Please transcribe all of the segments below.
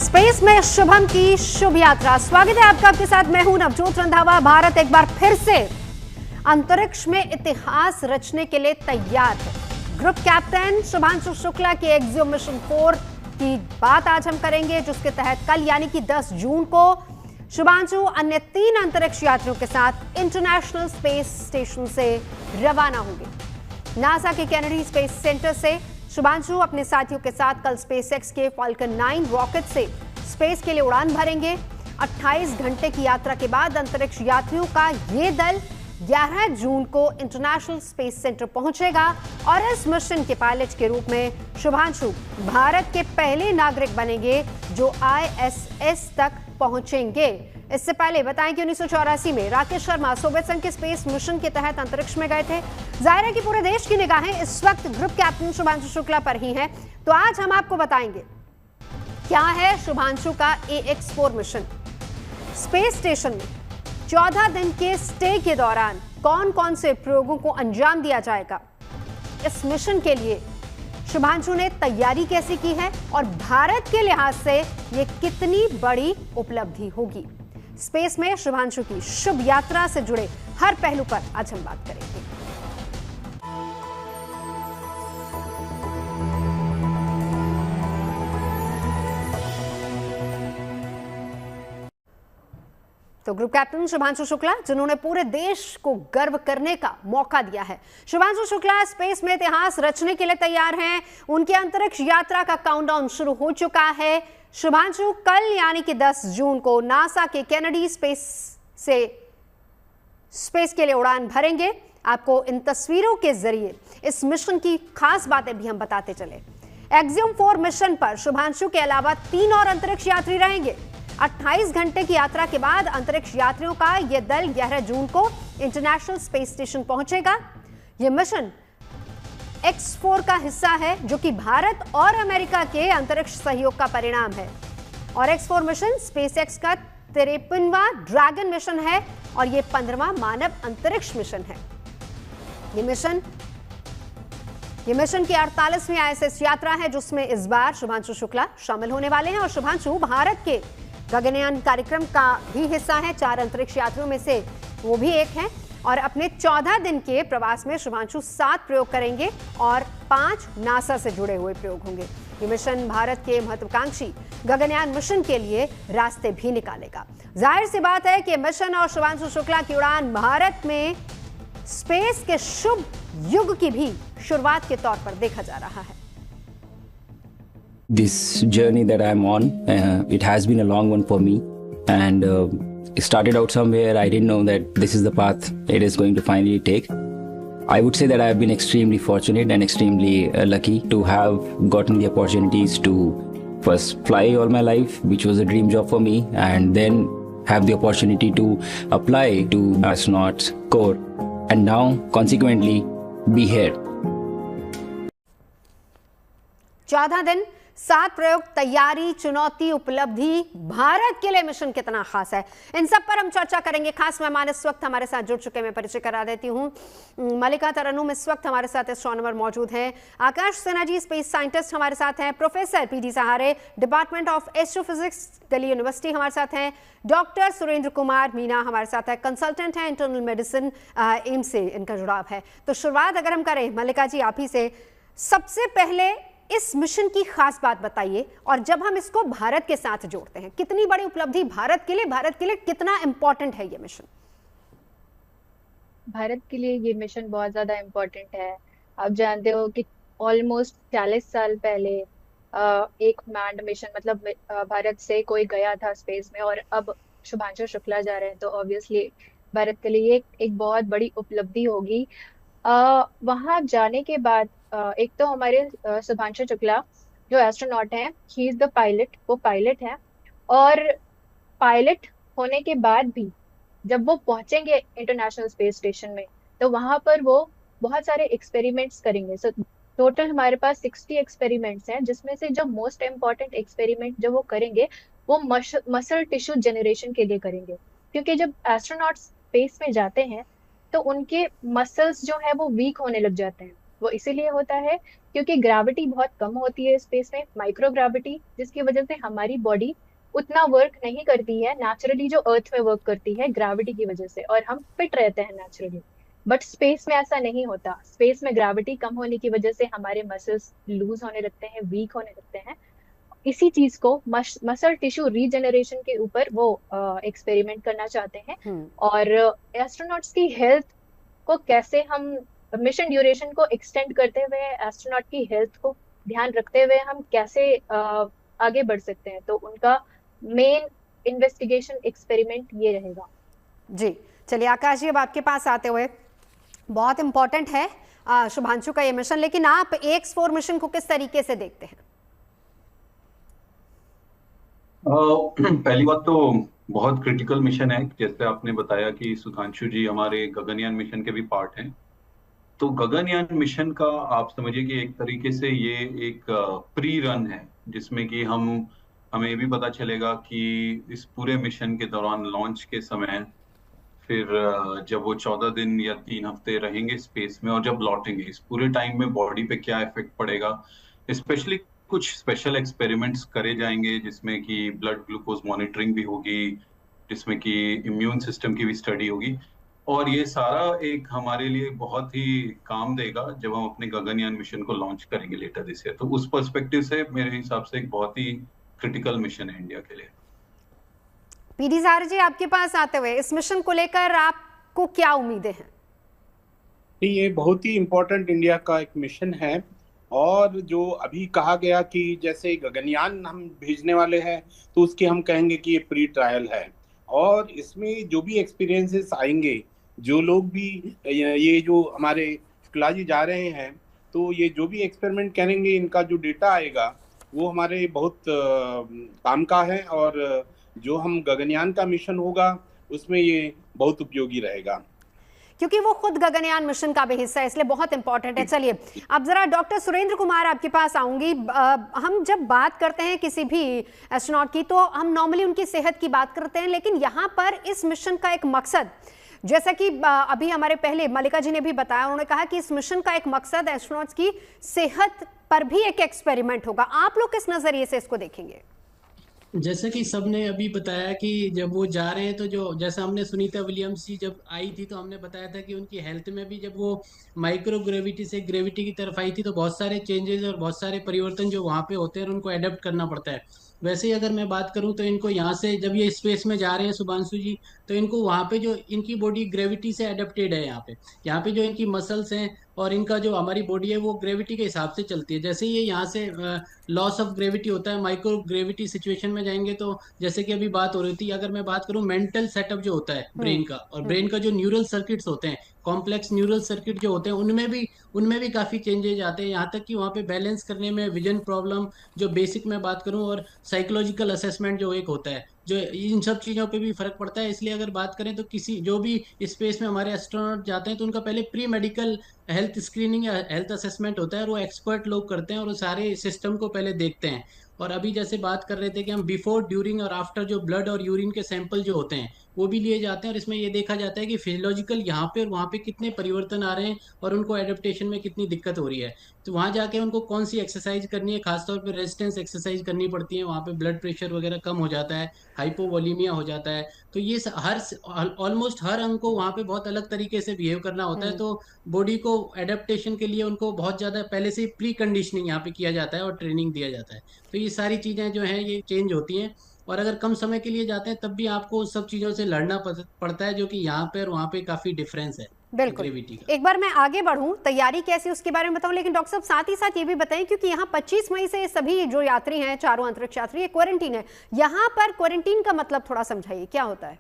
Space में शुभम की शुभ यात्रा। स्वागत है आपका, आपके साथ मैं हूं नवजोत रंधावा। भारत एक बार फिर से अंतरिक्ष में इतिहास रचने के लिए तैयार है। ग्रुप कैप्टन शुभांशु शुक्ला के एक्सियोम मिशन 4 की बात आज हम करेंगे, जिसके तहत कल यानी कि 10 जून को शुभांशु अन्य 3 अंतरिक्ष यात्रियों के साथ इंटरनेशनल स्पेस स्टेशन से रवाना होंगे। नासा के केनेडी स्पेस सेंटर से शुभांशु अपने साथियों के साथ कल स्पेसएक्स के फाल्कन 9 रॉकेट से स्पेस के लिए उड़ान भरेंगे। 28 घंटे की यात्रा के बाद अंतरिक्ष यात्रियों का ये दल 11 जून को इंटरनेशनल स्पेस सेंटर पहुंचेगा और इस मिशन के पायलट के रूप में शुभांशु भारत के पहले नागरिक बनेंगे जो ISS तक पहुंचेंगे। इससे पहले बताएं कि 1984 में राकेश शर्मा सोवियत संघ के स्पेस मिशन के तहत अंतरिक्ष में गए थे। जाहिर है कि पूरे देश की निगाहें इस वक्त ग्रुप कैप्टन शुभांशु शुक्ला पर ही हैं। तो आज हम आपको बताएंगे क्या है शुभांशु का AX4 मिशन। स्पेस स्टेशन में 14 दिन के स्टे के दौरान कौन कौन से प्रयोगों को अंजाम दिया जाएगा, इस मिशन के लिए शुभांशु ने तैयारी कैसे की है और भारत के लिहाज से यह कितनी बड़ी उपलब्धि होगी। स्पेस में शुभांशु की शुभ यात्रा से जुड़े हर पहलू पर आज हम बात करेंगे। तो ग्रुप कैप्टन शुभांशु शुक्ला, जिन्होंने पूरे देश को गर्व करने का मौका दिया है। शुभांशु शुक्ला स्पेस में इतिहास रचने के लिए तैयार हैं। उनकी अंतरिक्ष यात्रा का काउंटडाउन शुरू हो चुका है। शुभांशु कल यानी कि 10 जून को नासा के केनेडी स्पेस से स्पेस के लिए उड़ान भरेंगे। आपको इन तस्वीरों के जरिए इस मिशन की खास बातें भी हम बताते चले। एक्सियोम 4 मिशन पर शुभांशु के अलावा 3 और अंतरिक्ष यात्री रहेंगे। 28 घंटे की यात्रा के बाद अंतरिक्ष यात्रियों का यह दल 11 जून को इंटरनेशनल स्पेस स्टेशन पहुंचेगा। यह मिशन X4 का हिस्सा है, जो कि भारत और अमेरिका के अंतरिक्ष सहयोग का परिणाम है। और X4 मिशन स्पेसएक्स का 53वां ड्रैगन मिशन है और यह 15वां मानव अंतरिक्ष मिशन है। यह मिशन की 48वीं ISS यात्रा है, जिसमें इस बार शुभांशु शुक्ला शामिल होने वाले हैं। और शुभांशु भारत के गगनयान कार्यक्रम का भी हिस्सा है। 4 अंतरिक्ष यात्रियों में से वो भी एक हैं। और अपने 14 दिन के प्रवास में शुभांशु 7 प्रयोग करेंगे और 5 नासा से जुड़े हुए प्रयोग होंगे। ये मिशन भारत के महत्वाकांक्षी गगनयान मिशन के लिए रास्ते भी निकालेगा। जाहिर सी बात है कि मिशन और शुभांशु शुक्ला की उड़ान भारत में स्पेस के शुभ युग की भी शुरुआत के तौर पर देखा जा रहा है। This journey that I'm on, it has been a long one for me, and it started out somewhere. I didn't know that this is the path it is going to finally take. I would say that I have been extremely fortunate and extremely lucky to have gotten the opportunities to first fly all my life, which was a dream job for me, and then have the opportunity to apply to astronauts corps, and now consequently be here. 14 दिन, 7 प्रयोग, तैयारी, चुनौती, उपलब्धि, भारत के लिए mission कितना खास है, इन सब पर हम चर्चा करेंगे। खास मेहमान इस वक्त हमारे साथ जुड़ चुके हैं, मैं परिचय करा देती हूँ। मल्लिका तरन्नुम इस वक्त हमारे साथ एस्ट्रोनॉमर मौजूद हैं। आकाश सिन्हा जी स्पेस साइंटिस्ट हमारे साथ हैं। प्रोफेसर PD सहारे, department of astrophysics, Delhi university हमारे साथ हैं। डॉक्टर सुरेंद्र कुमार मीना हमारे साथ है, कंसल्टेंट हैं इंटरनल मेडिसिन, एम्स से इनका जुड़ाव है। तो शुरुआत अगर हम करें मल्लिका जी आप ही से, सबसे पहले इस मिशन की खास बात बताइए। और जब हम इसको भारत के साथ जोड़ते हैं, कितनी बड़ी उपलब्धि भारत के लिए कितना इंपॉर्टेंट है ये मिशन? भारत के लिए ये मिशन बहुत ज्यादा इम्पोर्टेंट है। आप जानते हो कि ऑलमोस्ट 40 साल पहले एक मैन्ड मिशन, मतलब भारत से कोई गया था स्पेस में, और अब शुभांशु शुक्ला जा रहे हैं, तो ऑब्वियसली भारत के लिए एक बहुत बड़ी उपलब्धि होगी। वहां जाने के बाद एक तो हमारे शुभांशु शुक्ला जो एस्ट्रोनॉट हैं, ही इज द पायलट, वो पायलट है। और पायलट होने के बाद भी जब वो पहुंचेंगे इंटरनेशनल स्पेस स्टेशन में, तो वहां पर वो बहुत सारे एक्सपेरिमेंट्स करेंगे। सो टोटल हमारे पास 60 एक्सपेरिमेंट्स हैं, जिसमें से जो मोस्ट इम्पॉर्टेंट एक्सपेरिमेंट जो वो करेंगे वो मसल टिश्यू जनरेशन के लिए करेंगे। क्योंकि जब एस्ट्रोनॉट स्पेस में जाते हैं तो उनके मसल्स जो है वो वीक होने लग जाते हैं, वो इसीलिए होता है क्योंकि ग्रेविटी बहुत कम होती है स्पेस में, माइक्रो ग्रेविटी, जिसकी वजह से हमारी बॉडी उतना वर्क नहीं करती है नेचुरली जो अर्थ में वर्क करती है ग्रेविटी की वजह से, और हम फिट रहते हैं नेचुरली। बट स्पेस में ऐसा नहीं होता। स्पेस में ग्रेविटी कम होने की वजह से हमारे मसल्स लूज होने लगते हैं, वीक होने लगते हैं। इसी चीज को मसल टिश्यू रीजनरेशन के ऊपर वो एक्सपेरिमेंट करना चाहते हैं। और एस्ट्रोनॉट्स की हेल्थ को कैसे हम मिशन ड्यूरेशन को एक्सटेंड करते हुए एस्ट्रोनॉट की हेल्थ को ध्यान रखते हुए हम कैसे आगे बढ़ सकते हैं, तो उनका मेन इन्वेस्टिगेशन एक्सपेरिमेंट ये रहेगा। जी चलिए आकाश जी, अब आपके पास आते हुए, बहुत इंपॉर्टेंट है शुभांशु का ये मिशन, लेकिन आप X4 मिशन को किस तरीके से देखते हैं? पहली बात तो बहुत क्रिटिकल मिशन है, जैसे आपने बताया कि सुधांशु जी हमारे गगनयान मिशन के भी पार्ट हैं। तो गगनयान मिशन का आप समझिए कि एक तरीके से ये एक प्री रन है, जिसमें कि हमें ये भी पता चलेगा कि इस पूरे मिशन के दौरान लॉन्च के समय, फिर जब वो 14 दिन या 3 हफ्ते रहेंगे स्पेस में और जब लौटेंगे, इस पूरे टाइम में बॉडी पे क्या इफेक्ट पड़ेगा। स्पेशली कुछ स्पेशल एक्सपेरिमेंट्स करे जाएंगे जिसमें कि ब्लड ग्लूकोज मॉनिटरिंग भी होगी, जिसमें कि इम्यून सिस्टम की भी स्टडी होगी। और ये सारा एक हमारे लिए बहुत ही काम देगा जब हम अपने गगनयान मिशन को लॉन्च करेंगे लेटर दिस ईयर। तो उस पर्सपेक्टिव से मेरे हिसाब से एक बहुत ही क्रिटिकल मिशन है इंडिया के लिए। पीडी सार जी, आपके पास आते हुए इस मिशन को लेकर आपको क्या उम्मीदें हैं? ये बहुत ही इम्पोर्टेंट इंडिया का एक मिशन है। और जो अभी कहा गया कि जैसे गगनयान हम भेजने वाले हैं, तो उसके हम कहेंगे कि ये प्री ट्रायल है। और इसमें जो भी एक्सपीरियंसेस आएंगे, जो लोग भी ये जो हमारे शुक्ला जी जा रहे हैं, तो ये जो भी एक्सपेरिमेंट करेंगे, इनका जो डेटा आएगा वो हमारे बहुत काम का है। और जो हम गगनयान का मिशन होगा उसमें ये बहुत उपयोगी रहेगा, क्योंकि वो खुद गगनयान मिशन का भी हिस्सा है, इसलिए बहुत इंपॉर्टेंट है। चलिए अब जरा डॉक्टर सुरेंद्र कुमार आपके पास आऊंगी। हम जब बात करते हैं किसी भी एस्ट्रोनॉट की, तो हम नॉर्मली उनकी सेहत की बात करते हैं, लेकिन यहाँ पर इस मिशन का एक मकसद, जैसा कि अभी हमारे पहले मल्लिका जी ने भी बताया, उन्होंने कहा कि इस मिशन का एक मकसद एस्ट्रोनॉट्स की सेहत पर भी एक एक्सपेरिमेंट होगा। आप लोग किस नजरिए से इसको देखेंगे? जैसे कि सबने अभी बताया कि जब वो जा रहे हैं, तो जो जैसा हमने सुनीता विलियम्स जी जब आई थी, तो हमने बताया था कि उनकी हेल्थ में भी, जब वो माइक्रो ग्रेविटी से ग्रेविटी की तरफ आई थी, तो बहुत सारे चेंजेस और बहुत सारे परिवर्तन जो वहाँ पे होते हैं, उनको अडेप्ट करना पड़ता है। वैसे ही अगर मैं बात करूँ तो इनको यहाँ से जब ये स्पेस में जा रहे हैं शुभांशु जी, तो इनको वहाँ पे जो इनकी बॉडी ग्रेविटी से अडेप्टेड है। यहाँ पे जो इनकी मसल्स हैं और इनका जो हमारी बॉडी है वो ग्रेविटी के हिसाब से चलती है। जैसे ये यहाँ से लॉस ऑफ ग्रेविटी होता है, माइक्रो ग्रेविटी सिचुएशन में जाएंगे, तो जैसे कि अभी बात हो रही थी, अगर मैं बात करूँ मेंटल सेटअप जो होता है ब्रेन का, और ब्रेन का जो न्यूरल सर्किट्स होते हैं, कॉम्प्लेक्स न्यूरल सर्किट जो होते हैं, उनमें भी काफी चेंजेज आते हैं। यहाँ तक कि वहाँ पे बैलेंस करने में, विजन प्रॉब्लम जो बेसिक मैं बात करूँ, और साइकोलॉजिकल असेसमेंट जो एक होता है, जो इन सब चीज़ों पे भी फर्क पड़ता है। इसलिए अगर बात करें तो किसी जो भी स्पेस में हमारे एस्ट्रोनॉट जाते हैं, तो उनका पहले प्री मेडिकल हेल्थ स्क्रीनिंग या हेल्थ असेसमेंट होता है, और वो एक्सपर्ट लोग करते हैं और वो सारे सिस्टम को पहले देखते हैं। और अभी जैसे बात कर रहे थे कि हम बिफोर, ड्यूरिंग और आफ्टर जो ब्लड और यूरिन के सैंपल जो होते हैं वो भी लिए जाते हैं, और इसमें ये देखा जाता है कि फिजियोलॉजिकल यहाँ पे और वहाँ पे कितने परिवर्तन आ रहे हैं और उनको एडेप्टेशन में कितनी दिक्कत हो रही है। तो वहाँ जाके उनको कौन सी एक्सरसाइज करनी है, खासतौर पर रेजिस्टेंस एक्सरसाइज करनी पड़ती है, वहाँ पे ब्लड प्रेशर वगैरह कम हो जाता है, हाइपोवोलीमिया हो जाता है। तो ये हर ऑलमोस्ट हर अंग को वहाँ पे बहुत अलग तरीके से बिहेव करना होता है। तो बॉडी को एडेप्टेशन के लिए उनको बहुत ज़्यादा पहले से प्री कंडीशनिंग यहाँ पे किया जाता है और ट्रेनिंग दिया जाता है। तो ये सारी चीज़ें जो हैं ये चेंज होती हैं, और अगर कम समय के लिए जाते हैं तब भी आपको उस सब चीज़ों से लड़ना पड़ता है, जो कि यहाँ पे और वहाँ पे काफ़ी डिफरेंस है बिल्कुल। ग्रेविटी का। एक बार मैं आगे बढ़ूं, तैयारी कैसी उसके बारे में बताऊं, लेकिन डॉक्टर साहब साथ ही साथ ये भी बताएं, क्योंकि यहाँ 25 मई से सभी जो यात्री हैं, चारों अंतरिक्ष यात्री, ये क्वारंटीन है। यहाँ पर क्वारंटीन का मतलब थोड़ा समझाइए, क्या होता है?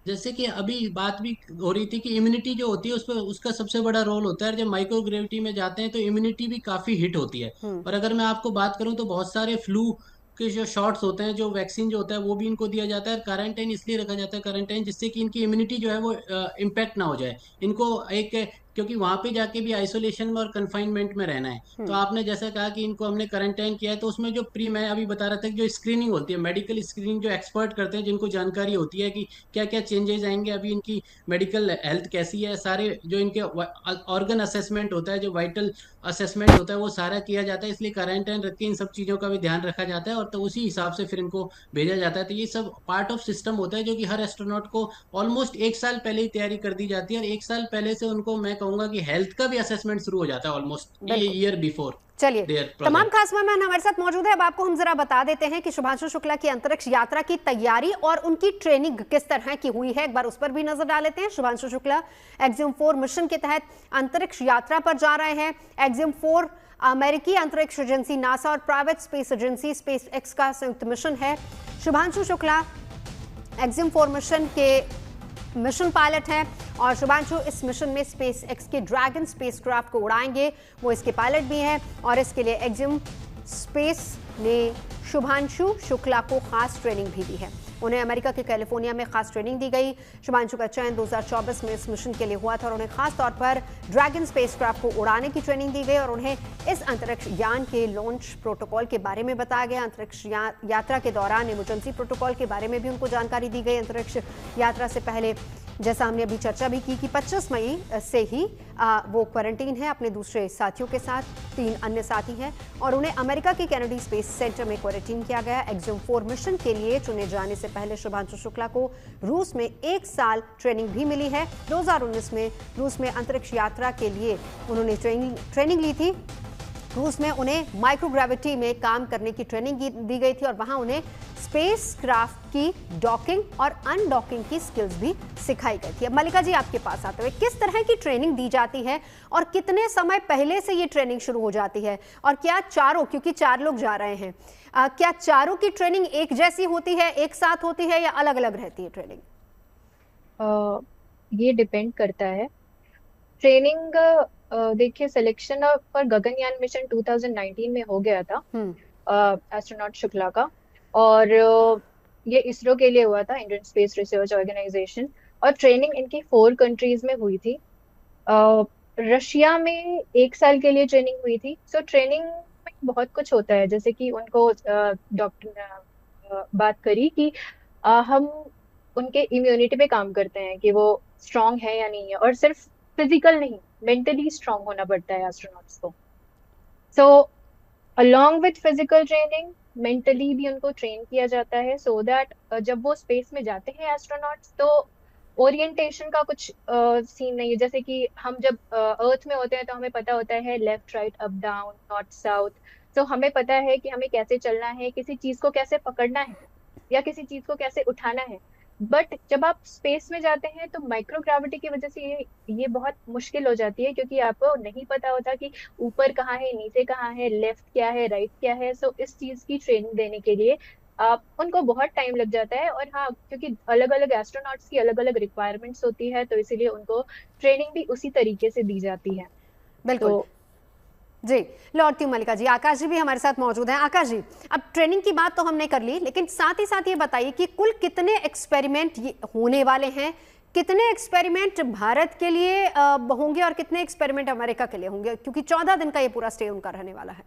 जैसे कि अभी बात भी हो रही थी कि इम्यूनिटी जो होती है उस पर उसका सबसे बड़ा रोल होता है। जब माइक्रो ग्रेविटी में जाते हैं तो इम्यूनिटी भी काफी हिट होती है। और अगर मैं आपको बात करूं तो बहुत सारे फ्लू के जो शॉट्स होते हैं, जो वैक्सीन जो होता है वो भी इनको दिया जाता है। क्वारंटाइन इसलिए रखा जाता है, क्वारंटाइन जिससे कि इनकी इम्यूनिटी जो है वो इम्पैक्ट ना हो जाए, इनको एक क्योंकि वहां पे जाके भी आइसोलेशन में और कंफाइनमेंट में रहना है। तो आपने जैसा कहा कि इनको हमने क्वारंटाइन किया है, तो उसमें जो मैं अभी बता रहा था कि जो स्क्रीनिंग होती है, मेडिकल स्क्रीनिंग, जो एक्सपर्ट करते हैं, जिनको जानकारी होती है कि क्या क्या चेंजेस आएंगे, अभी इनकी मेडिकल हेल्थ कैसी है, सारे जो इनके ऑर्गन असेसमेंट होता है, जो वाइटल असेसमेंट होता है, वो सारा किया जाता है। इसलिए क्वारंटाइन रख के इन सब चीज़ों का भी ध्यान रखा जाता है, और तो उसी हिसाब से फिर इनको भेजा जाता है। तो ये सब पार्ट ऑफ सिस्टम होता है जो कि हर एस्ट्रोनॉट को ऑलमोस्ट 1 साल पहले ही तैयारी कर दी जाती है, और 1 साल पहले से उनको मैं कहूंगा कि हेल्थ का भी असेसमेंट शुरू हो जाता है ऑलमोस्ट बिल्कुल। ईयर बिफोर चलिए, देयर तमाम प्रोजेक्ट। खास मेहमान हमारे साथ मौजूद है। अब आपको हम जरा बता देते हैं कि शुभांशु शुक्ला की अंतरिक्ष यात्रा की तैयारी और उनकी ट्रेनिंग किस तरह की हुई है, एक बार उस पर भी नजर डाल लेते हैं। शुभांशु शुक्ला एक्सियम 4 मिशन के तहत अंतरिक्ष यात्रा पर जा रहे हैं। एक्सियम 4 अमेरिकी अंतरिक्ष एजेंसी नासा और private space agency space x का संयुक्त मिशन है। शुभांशु शुक्ला एक्सियम 4 मिशन के मिशन पायलट हैं और शुभांशु इस मिशन में स्पेस एक्स के ड्रैगन स्पेसक्राफ्ट को उड़ाएंगे, वो इसके पायलट भी हैं और इसके लिए एक्सियम स्पेस ने शुभांशु शुक्ला को खास ट्रेनिंग भी दी है। उन्हें अमेरिका के कैलिफोर्निया में खास ट्रेनिंग दी गई। शुभांशु का चयन 2024 में इस मिशन के लिए हुआ था और उन्हें खास तौर पर ड्रैगन स्पेसक्राफ्ट को उड़ाने की ट्रेनिंग दी गई और उन्हें इस अंतरिक्ष यान के लॉन्च प्रोटोकॉल के बारे में बताया गया। अंतरिक्ष यात्रा के दौरान इमरजेंसी प्रोटोकॉल के बारे में भी उनको जानकारी दी गई। अंतरिक्ष यात्रा से पहले जैसा हमने अभी चर्चा भी की कि 25 मई से ही वो क्वारंटीन है अपने दूसरे साथियों के साथ, 3 अन्य साथी हैं और उन्हें अमेरिका के कैनेडी स्पेस सेंटर में क्वारंटीन किया गया। एक्सियम 4 मिशन के लिए चुने जाने से पहले शुभांशु शुक्ला को रूस में 1 साल ट्रेनिंग भी मिली है। 2019 में रूस में अंतरिक्ष यात्रा के लिए उन्होंने ट्रेनिंग ली थी। रूस में उन्हें माइक्रोग्रेविटी में काम करने की ट्रेनिंग दी गई थी और वहां उन्हें स्पेसक्राफ्ट की डॉकिंग और अनडॉकिंग की स्किल्स भी सिखाई गई थी। अब मल्लिका जी आपके पास आते हुए, किस तरह की ट्रेनिंग दी जाती है और कितने समय पहले से ये ट्रेनिंग शुरू हो जाती है और क्या चारों, क्योंकि 4 लोग जा रहे हैं, क्या चारों की ट्रेनिंग एक जैसी होती है, एक साथ होती है या अलग अलग रहती है ट्रेनिंग? ये डिपेंड करता है। ट्रेनिंग देखिए, सिलेक्शन फॉर गगनयान मिशन 2019 में हो गया था एस्ट्रोनॉट शुक्ला का, और ये इसरो के लिए हुआ था, इंडियन स्पेस रिसर्च ऑर्गेनाइजेशन, और ट्रेनिंग इनकी 4 कंट्रीज में हुई थी। रशिया में 1 साल के लिए ट्रेनिंग हुई थी। सो ट्रेनिंग में बहुत कुछ होता है, जैसे कि उनको डॉक्टर ने बात करी कि हम उनके इम्यूनिटी पे काम करते हैं कि वो स्ट्रांग है या नहीं है, और सिर्फ फिजिकल नहीं, मेंटली स्ट्रांग होना पड़ता है एस्ट्रोनॉट्स को। So along with physical training, mentally भी उनको ट्रेन किया जाता है, सो दैट जब वो स्पेस में जाते हैं एस्ट्रोनॉट्स, तो ओरिएंटेशन का कुछ सीन नहीं है। जैसे कि हम जब अर्थ में होते हैं तो हमें पता होता है left right up down north south, तो हमें पता है कि हमें कैसे चलना है, किसी चीज को कैसे पकड़ना है या किसी चीज को कैसे उठाना है। बट जब आप स्पेस में जाते हैं तो माइक्रोग्रेविटी की वजह से ये बहुत मुश्किल हो जाती है, क्योंकि आपको नहीं पता होता कि ऊपर कहाँ है, नीचे कहाँ है, लेफ्ट क्या है, राइट क्या है। सो इस चीज की ट्रेनिंग देने के लिए उनको बहुत टाइम लग जाता है। और हाँ, क्योंकि अलग अलग एस्ट्रोनॉट्स की अलग अलग रिक्वायरमेंट्स होती है, तो इसीलिए उनको ट्रेनिंग भी उसी तरीके से दी जाती है। बिल्कुल जी, लौटती हूँ मल्लिका जी। आकाश जी भी हमारे साथ मौजूद हैं। आकाश जी, अब ट्रेनिंग की बात तो हमने कर ली, लेकिन साथ ही साथ ये बताइए कि कुल कितने एक्सपेरिमेंट होने वाले हैं, कितने एक्सपेरिमेंट भारत के लिए होंगे और कितने एक्सपेरिमेंट अमेरिका के लिए होंगे, क्योंकि 14 दिन का ये पूरा स्टे उनका रहने वाला है।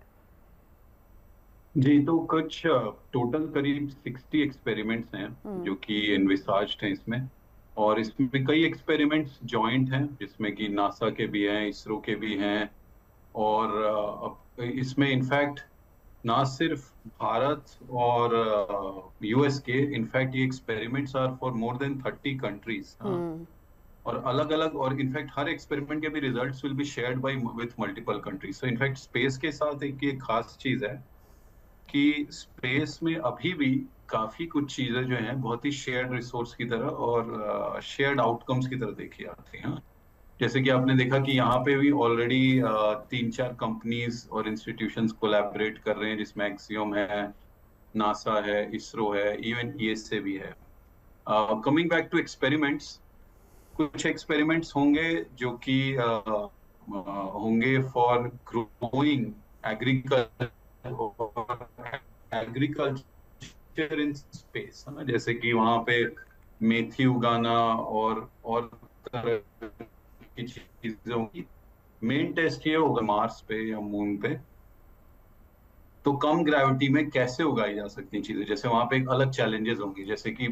जी, तो कुछ टोटल करीब 60 एक्सपेरिमेंट्स हैं जो कि एनविसाज्ड हैं इसमें, और इसमें कई एक्सपेरिमेंट्स जॉइंट हैं जिसमें कि नासा के भी हैं, इसरो के भी हैं, और इसमें इनफैक्ट ना सिर्फ भारत और यूएस के, इनफैक्ट ये experiments are for more than 30 countries, और अलग अलग, और इनफैक्ट हर एक्सपेरिमेंट के भी results will be shared by with multiple countries. So in fact space के साथ एक ये खास चीज है कि स्पेस में अभी भी काफी कुछ चीजें जो हैं बहुत ही शेयर्ड रिसोर्स की तरह और शेयर्ड आउटकम्स की तरह देखी जाती हैं। जैसे कि आपने देखा कि यहाँ पे भी ऑलरेडी 3-4 कंपनीज और इंस्टीट्यूशंस कोलैबोरेट कर रहे हैं, जिसमें एक्सियम है, नासा है, इसरो है, इवन ईएसए भी है। कमिंग बैक टू एक्सपेरिमेंट्स, कुछ एक्सपेरिमेंट्स होंगे जो कि होंगे for growing agriculture in space, जैसे कि वहाँ पे मेथी उगाना और तरह की चीजें होंगी। मेन टेस्ट ये होगा मार्स पे या मून पे, तो कम ग्रेविटी में कैसे उगाई जा सकती हैं चीजें। जैसे वहां पे एक अलग चैलेंजेस होंगी, जैसे कि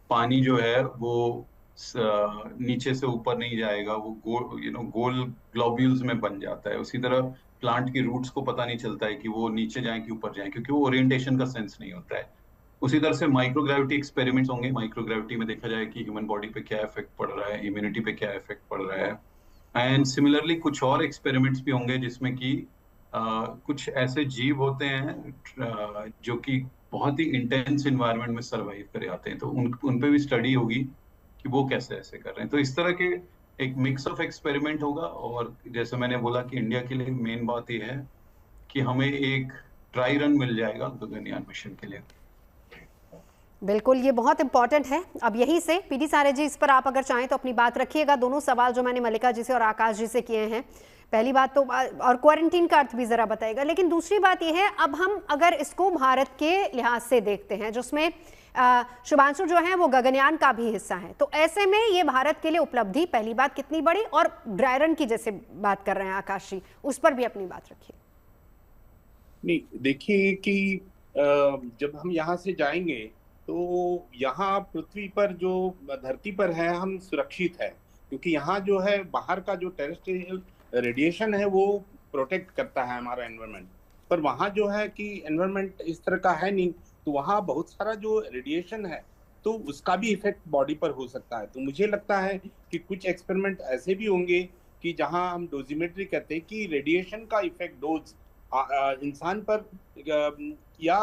पानी जो है वो नीचे से ऊपर नहीं जाएगा, वो गोल ग्लोब्यूल्स में बन जाता है। उसी तरह प्लांट की रूट्स को पता नहीं चलता है कि वो नीचे जाएं कि ऊपर जाएं, क्योंकि वो ओरिएंटेशन का सेंस नहीं होता है। उसी तरह से माइक्रोग्रेविटी एक्सपेरिमेंट्स होंगे, माइक्रोग्रेविटी में देखा जाए कि ह्यूमन बॉडी पे क्या इफेक्ट पड़ रहा है, इम्यूनिटी पे क्या इफेक्ट पड़ रहा है। एंड सिमिलरली कुछ और एक्सपेरिमेंट्स भी होंगे जिसमें कि कुछ ऐसे जीव होते हैं जो कि बहुत ही इंटेंस इन्वायरमेंट में सरवाइव करे आते हैं, तो उन पे भी स्टडी होगी कि वो कैसे ऐसे कर रहे हैं। तो इस तरह के एक मिक्स ऑफ एक्सपेरिमेंट होगा। और जैसे मैंने बोला कि इंडिया के लिए मेन बात यह है कि हमें एक ट्राई रन मिल जाएगा गगनयान मिशन के लिए। बिल्कुल, ये बहुत इंपॉर्टेंट है। अब यहीं से पीडी सारे जी, इस पर आप अगर चाहें तो अपनी बात रखिएगा। दोनों सवाल जो मैंने मल्लिका जी से और आकाश जी से किए हैं, पहली बात तो, और क्वारंटीन का अर्थ भी जरा बताइएगा। लेकिन दूसरी बात यह है, अब हम अगर इसको भारत के लिहाज से देखते हैं, जिसमें शुभांशु जो है वो गगनयान का भी हिस्सा है, तो ऐसे में ये भारत के लिए उपलब्धि पहली बात कितनी बड़ी, और ड्राई रन की जैसे बात कर रहे हैं आकाश जी, उस पर भी अपनी बात रखिए। नहीं, देखिए कि जब हम यहाँ से जाएंगे तो यहाँ पृथ्वी पर जो धरती पर है हम सुरक्षित है, क्योंकि यहाँ जो है बाहर का जो टेरेस्ट्रियल रेडिएशन है वो प्रोटेक्ट करता है हमारा एनवायरनमेंट। पर वहाँ जो है कि एनवायरनमेंट इस तरह का है नहीं, तो वहाँ बहुत सारा जो रेडिएशन है तो उसका भी इफेक्ट बॉडी पर हो सकता है। तो मुझे लगता है कि कुछ एक्सपेरिमेंट ऐसे भी होंगे कि जहाँ हम डोजिमेट्री कहते हैं कि रेडिएशन का इफेक्ट डोज इंसान पर या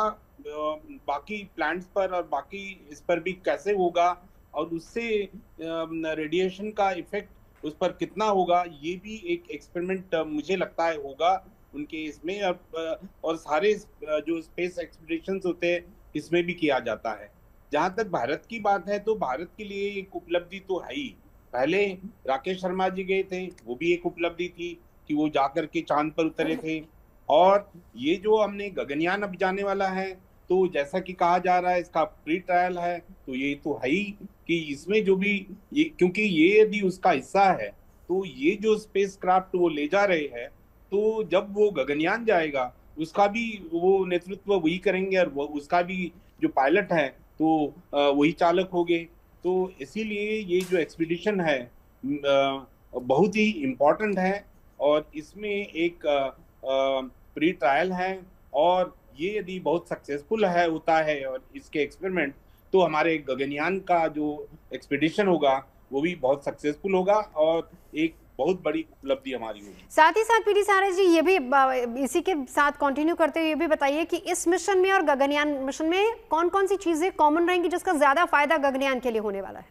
बाकी प्लांट्स पर और बाकी इस पर भी कैसे होगा, और उससे रेडिएशन का इफेक्ट उस पर कितना होगा, ये भी एक एक्सपेरिमेंट मुझे लगता है होगा उनके इसमें। और सारे जो स्पेस एक्सपीडिशंस होते हैं इसमें भी किया जाता है। जहाँ तक भारत की बात है तो भारत के लिए एक उपलब्धि तो है ही। पहले राकेश शर्मा जी गए थे, वो भी एक उपलब्धि थी कि वो जाकर के चांद पर उतरे थे। और ये जो हमने गगनयान अब जाने वाला है, तो जैसा कि कहा जा रहा है इसका प्री ट्रायल है, तो ये तो है ही कि इसमें जो भी ये, क्योंकि ये यदि उसका हिस्सा है तो ये जो स्पेस क्राफ्ट वो ले जा रहे हैं, तो जब वो गगनयान जाएगा उसका भी वो नेतृत्व वही करेंगे, और वो उसका भी जो पायलट है तो वही चालक होंगे। तो इसीलिए ये जो एक्सपीडिशन है बहुत ही इम्पोर्टेंट है, और इसमें एक प्री ट्रायल है, और ये यदि बहुत सक्सेसफुल है होता है और इसके एक्सपेरिमेंट, तो हमारे गगनयान का जो एक्सपीडिशन होगा वो भी बहुत सक्सेसफुल होगा और एक बहुत बड़ी उपलब्धि हमारी होगी। साथ ही साथ पीडी सारे जी, ये भी इसी के साथ कंटिन्यू करते हुए ये भी बताइए कि इस मिशन में और गगनयान मिशन में कौन कौन सी चीजें कॉमन रहेंगी जिसका ज्यादा फायदा गगनयान के लिए होने वाला है?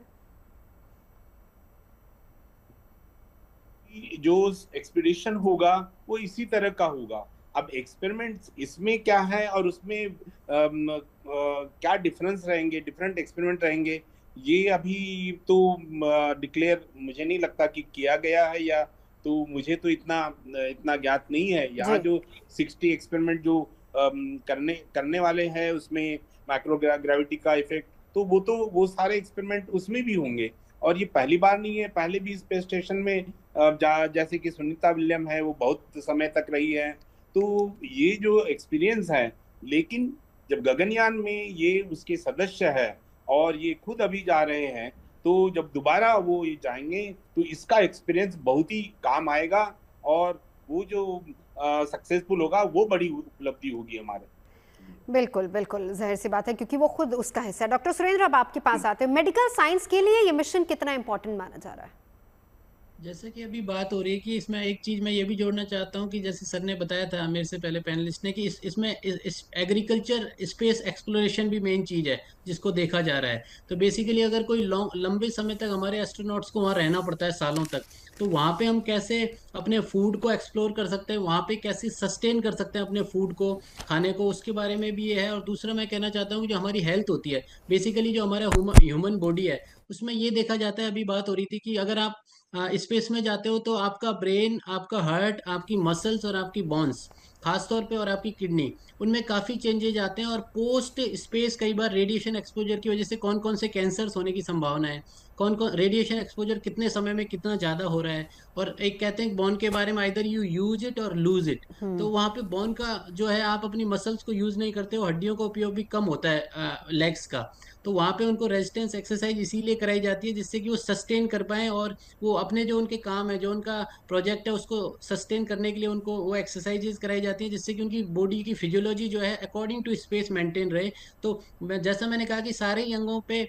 जो एक्सपीडिशन होगा वो इसी तरह का होगा। अब एक्सपेरिमेंट्स इसमें क्या है और उसमें क्या डिफरेंस रहेंगे, डिफरेंट एक्सपेरिमेंट रहेंगे, ये अभी तो डिक्लेयर मुझे नहीं लगता कि किया गया है, या तो मुझे तो इतना ज्ञात नहीं है। यहाँ जो 60 एक्सपेरिमेंट जो करने वाले हैं उसमें माइक्रोग्रेविटी का इफेक्ट, तो वो सारे एक्सपेरिमेंट उसमें भी होंगे। और ये पहली बार नहीं है, पहले भी स्पेस स्टेशन में जैसे कि सुनीता विलियम है वो बहुत समय तक रही है। तो ये जो एक्सपीरियंस है, लेकिन जब गगनयान में ये उसके सदस्य है और ये खुद अभी जा रहे हैं, तो जब दोबारा वो ये जाएंगे तो इसका एक्सपीरियंस बहुत ही काम आएगा, और वो जो सक्सेसफुल होगा वो बड़ी उपलब्धि होगी हमारे। बिल्कुल बिल्कुल, जाहिर सी बात है क्योंकि वो खुद उसका हिस्सा है। डॉक्टर सुरेंद्र, अब आपके पास आते हैं, मेडिकल साइंस के लिए ये मिशन कितना इंपॉर्टेंट माना जा रहा है? जैसे कि अभी बात हो रही है कि इसमें एक चीज मैं ये भी जोड़ना चाहता हूँ कि जैसे सर ने बताया था मेरे से पहले पैनलिस्ट ने कि इसमें एग्रीकल्चर स्पेस एक्सप्लोरेशन भी मेन चीज है जिसको देखा जा रहा है। तो बेसिकली अगर कोई लंबे समय तक हमारे एस्ट्रोनॉट्स को वहाँ रहना पड़ता है सालों तक, तो वहाँ पे हम कैसे अपने फूड को एक्सप्लोर कर सकते हैं, वहाँ पे कैसे सस्टेन कर सकते हैं अपने फूड को, खाने को, उसके बारे में भी ये है। और दूसरा मैं कहना चाहता हूँ कि जो हमारी हेल्थ होती है, बेसिकली जो हमारा ह्यूमन बॉडी है, उसमें ये देखा जाता है, अभी बात हो रही थी कि अगर आप स्पेस में जाते हो तो आपका ब्रेन, आपका हार्ट, आपकी मसल्स और आपकी बोन्स खास तौर पे, और आपकी किडनी, उनमें काफ़ी चेंजेज आते हैं। और पोस्ट स्पेस कई बार रेडिएशन एक्सपोजर की वजह से कौन कौन से कैंसर्स होने की संभावना है, कौन कौन रेडिएशन एक्सपोजर कितने समय में कितना ज्यादा हो रहा है। और एक कहते हैं बॉन के बारे में, आइदर यू यूज इट और लूज इट। तो वहां पे बॉन का जो है, आप अपनी मसल्स को यूज नहीं करते हो, हड्डियों का उपयोग भी कम होता है लेग्स का। तो वहां पे उनको रेजिस्टेंस एक्सरसाइज इसीलिए कराई जाती है जिससे कि वो सस्टेन कर पाए, और वो अपने जो उनके काम है, जो उनका प्रोजेक्ट है, उसको सस्टेन करने के लिए उनको वो एक्सरसाइजेज कराई जाती है, जिससे कि उनकी बॉडी की फिजियोलॉजी जो है अकॉर्डिंग टू स्पेस मेंटेन रहे। तो जैसा मैंने कहा कि सारे ही अंगों पे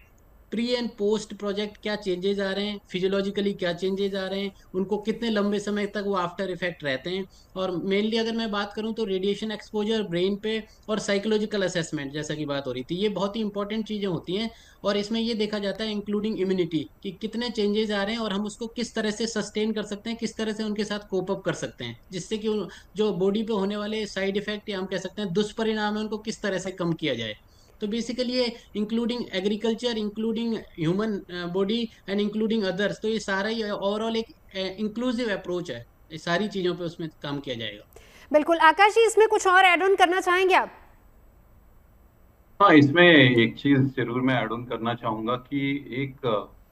प्री एंड पोस्ट प्रोजेक्ट क्या चेंजेस आ रहे हैं, फिजियोलॉजिकली क्या चेंजेस आ रहे हैं, उनको कितने लंबे समय तक वो आफ्टर इफेक्ट रहते हैं। और मेनली अगर मैं बात करूं तो रेडिएशन एक्सपोजर ब्रेन पे और साइकोलॉजिकल असेसमेंट जैसा कि बात हो रही थी, ये बहुत ही इंपॉर्टेंट चीजें होती हैं। और इसमें ये देखा जाता है इंक्लूडिंग इम्यूनिटी कि कितने चेंजेस आ रहे हैं और हम उसको किस तरह से सस्टेन कर सकते हैं, किस तरह से उनके साथ कोप अप कर सकते हैं, जिससे कि जो बॉडी पे होने वाले साइड इफेक्ट या हम कह सकते हैं दुष्परिणाम है, उनको किस तरह से कम किया जाए। तो बेसिकली ये including agriculture, including human body and including others, तो ये सारा ही ओवरऑल एक इंक्लूसिव अप्रोच है। ये सारी चीजों पे उसमें काम किया जाएगा। बिल्कुल। आकाश जी, इसमें कुछ और ऐड ऑन करना चाहेंगे आप? हाँ, इसमें एक चीज जरूर मैं ऐड ऑन करना चाहूंगा कि एक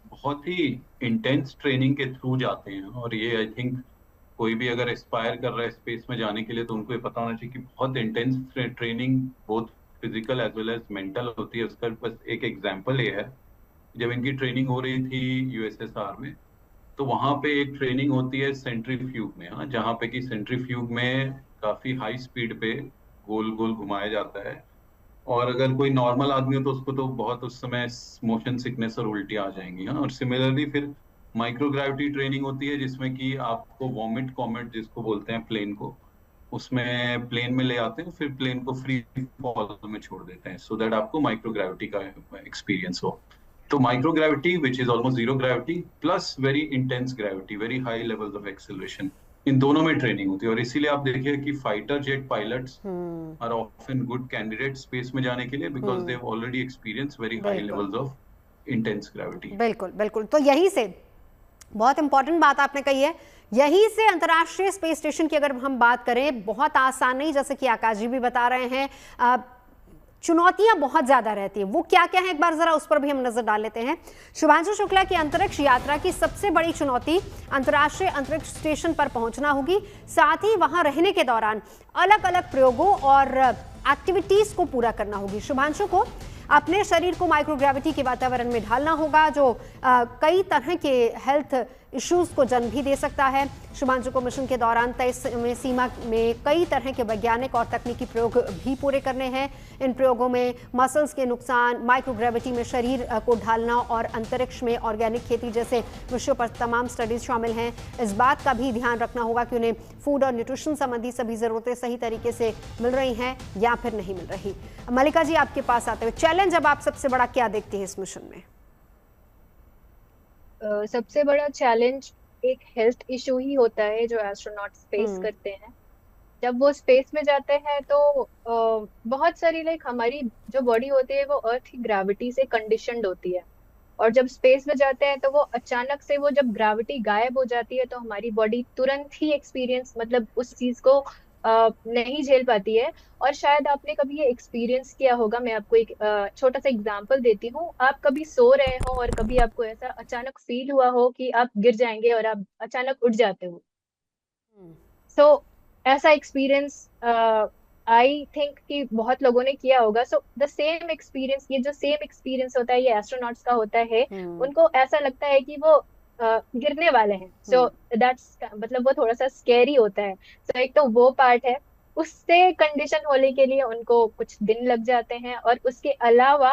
बहुत ही इंटेंस ट्रेनिंग के थ्रू जाते हैं, और ये आई थिंक कोई भी अगर एस्पायर कर रहा है स्पेस में जाने के लिए तो उनको ये पता होना चाहिए कि बहुत intense training both physical as well as mental होती है। उसका बस एक एग्जांपल ये है, जब इनकी ट्रेनिंग हो रही थी यूएसएसआर में, तो वहां पे एक ट्रेनिंग होती है सेंट्रीफ्यूग में, हाँ, जहाँ पे कि सेंट्रीफ्यूग में काफी हाई स्पीड पे गोल गोल घुमाया जाता है। और अगर कोई नॉर्मल आदमी हो तो उसको तो बहुत उस समय मोशन सिकनेस और उल्टी आ जाएंगी, हाँ। और सिमिलरली फिर माइक्रोग्रेविटी ट्रेनिंग होती है जिसमें कि आपको वॉमिट कॉमेट जिसको बोलते हैं प्लेन को, उसमें प्लेन में ले आते हैं, फिर प्लेन को फ्री फॉल में छोड़ देते हैं सो दैट आपको माइक्रोग्रेविटी का एक्सपीरियंस हो। तो microgravity which is almost zero gravity plus very intense gravity, very high levels of acceleration, इन दोनों में ट्रेनिंग होती है। और इसीलिए आप देखिए कि fighter jet pilots are often good candidate space में जाने के लिए because they have already experience very high levels of intense gravity. बिल्कुल बिल्कुल। तो यही से बहुत इंपॉर्टेंट बात आपने कही है, यही से अंतर्राष्ट्रीय स्पेस स्टेशन की अगर हम बात करें, बहुत आसान नहीं, जैसे कि आकाश जी भी बता रहे हैं, चुनौतियां बहुत ज्यादा रहती है। वो क्या क्या है, एक बार जरा उस पर भी हम नजर डाल लेते हैं। शुभांशु शुक्ला की अंतरिक्ष यात्रा की सबसे बड़ी चुनौती अंतर्राष्ट्रीय अंतरिक्ष स्टेशन पर पहुंचना होगी, साथ ही वहां रहने के दौरान अलग अलग प्रयोगों और एक्टिविटीज को पूरा करना होगी। शुभांशु को अपने शरीर को माइक्रोग्रेविटी के वातावरण में ढालना होगा, जो कई तरह के हेल्थ इश्यूज को जन्म भी दे सकता है। शुभांशु को मिशन के दौरान तय समय सीमा में कई तरह के वैज्ञानिक और तकनीकी प्रयोग भी पूरे करने हैं। इन प्रयोगों में मसल्स के नुकसान, माइक्रोग्रेविटी में शरीर को ढालना और अंतरिक्ष में ऑर्गेनिक खेती जैसे विषयों पर तमाम स्टडीज शामिल हैं। इस बात का भी ध्यान रखना होगा कि उन्हें फूड और न्यूट्रिशन संबंधी सभी जरूरतें सही तरीके से मिल रही हैं या फिर नहीं मिल रही। मल्लिका जी, आपके पास आते हुए चैलेंज अब आप सबसे बड़ा क्या देखते हैं इस मिशन में? सबसे बड़ा चैलेंज एक हेल्थ इशू ही होता है जो एस्ट्रोनॉट फेस करते हैं जब वो स्पेस में जाते हैं। तो बहुत सारी हमारी जो बॉडी होती है वो अर्थ की ग्रेविटी से कंडीशनड होती है, और जब स्पेस में जाते हैं तो वो अचानक से वो जब ग्रेविटी गायब हो जाती है तो हमारी बॉडी तुरंत ही एक्सपीरियंस उस चीज को नहीं झेल पाती है। और शायद आपने कभी ये एक्सपीरियंस किया होगा, मैं आपको एक छोटा सा एग्जांपल देती हूँ। आप कभी सो रहे हो और कभी आपको ऐसा अचानक फील हुआ हो कि आप गिर जाएंगे और आप अचानक उठ जाते हो। सो ऐसा एक्सपीरियंस आई थिंक कि बहुत लोगों ने किया होगा। सो द सेम एक्सपीरियंस, ये जो सेम एक्सपीरियंस होता है ये एस्ट्रोनॉट्स का होता है। उनको ऐसा लगता है कि वो गिरने वाले हैं। सो दैट्स वो थोड़ा सा स्कैरी होता है। सो एक तो वो पार्ट है, उससे कंडीशन होने के लिए उनको कुछ दिन लग जाते हैं। और उसके अलावा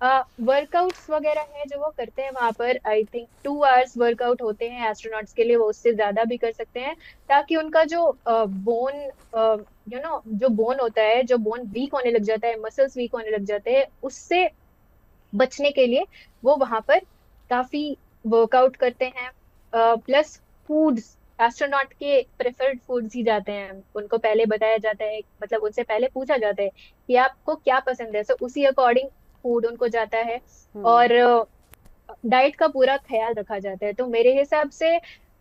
वर्कआउट्स वगैरह है जो वो करते हैं वहां पर। आई थिंक 2 आवर्स वर्कआउट होते हैं एस्ट्रोनॉट्स के लिए, वो उससे ज्यादा भी कर सकते हैं, ताकि उनका जो बोन जो बोन होता है, जो बोन वीक होने लग जाता है, मसल्स वीक होने लग जाते हैं, उससे बचने के लिए वो वहां पर काफी वर्कआउट करते हैं। प्लस फूड्स, एस्ट्रोनॉट के प्रेफर्ड फूड्स ही जाते हैं। उनको पहले बताया जाता है, उनसे पहले पूछा जाता है कि आपको क्या पसंद है, सो उसी अकॉर्डिंग फूड उनको जाता है। और डाइट का पूरा ख्याल रखा जाता है। तो मेरे हिसाब से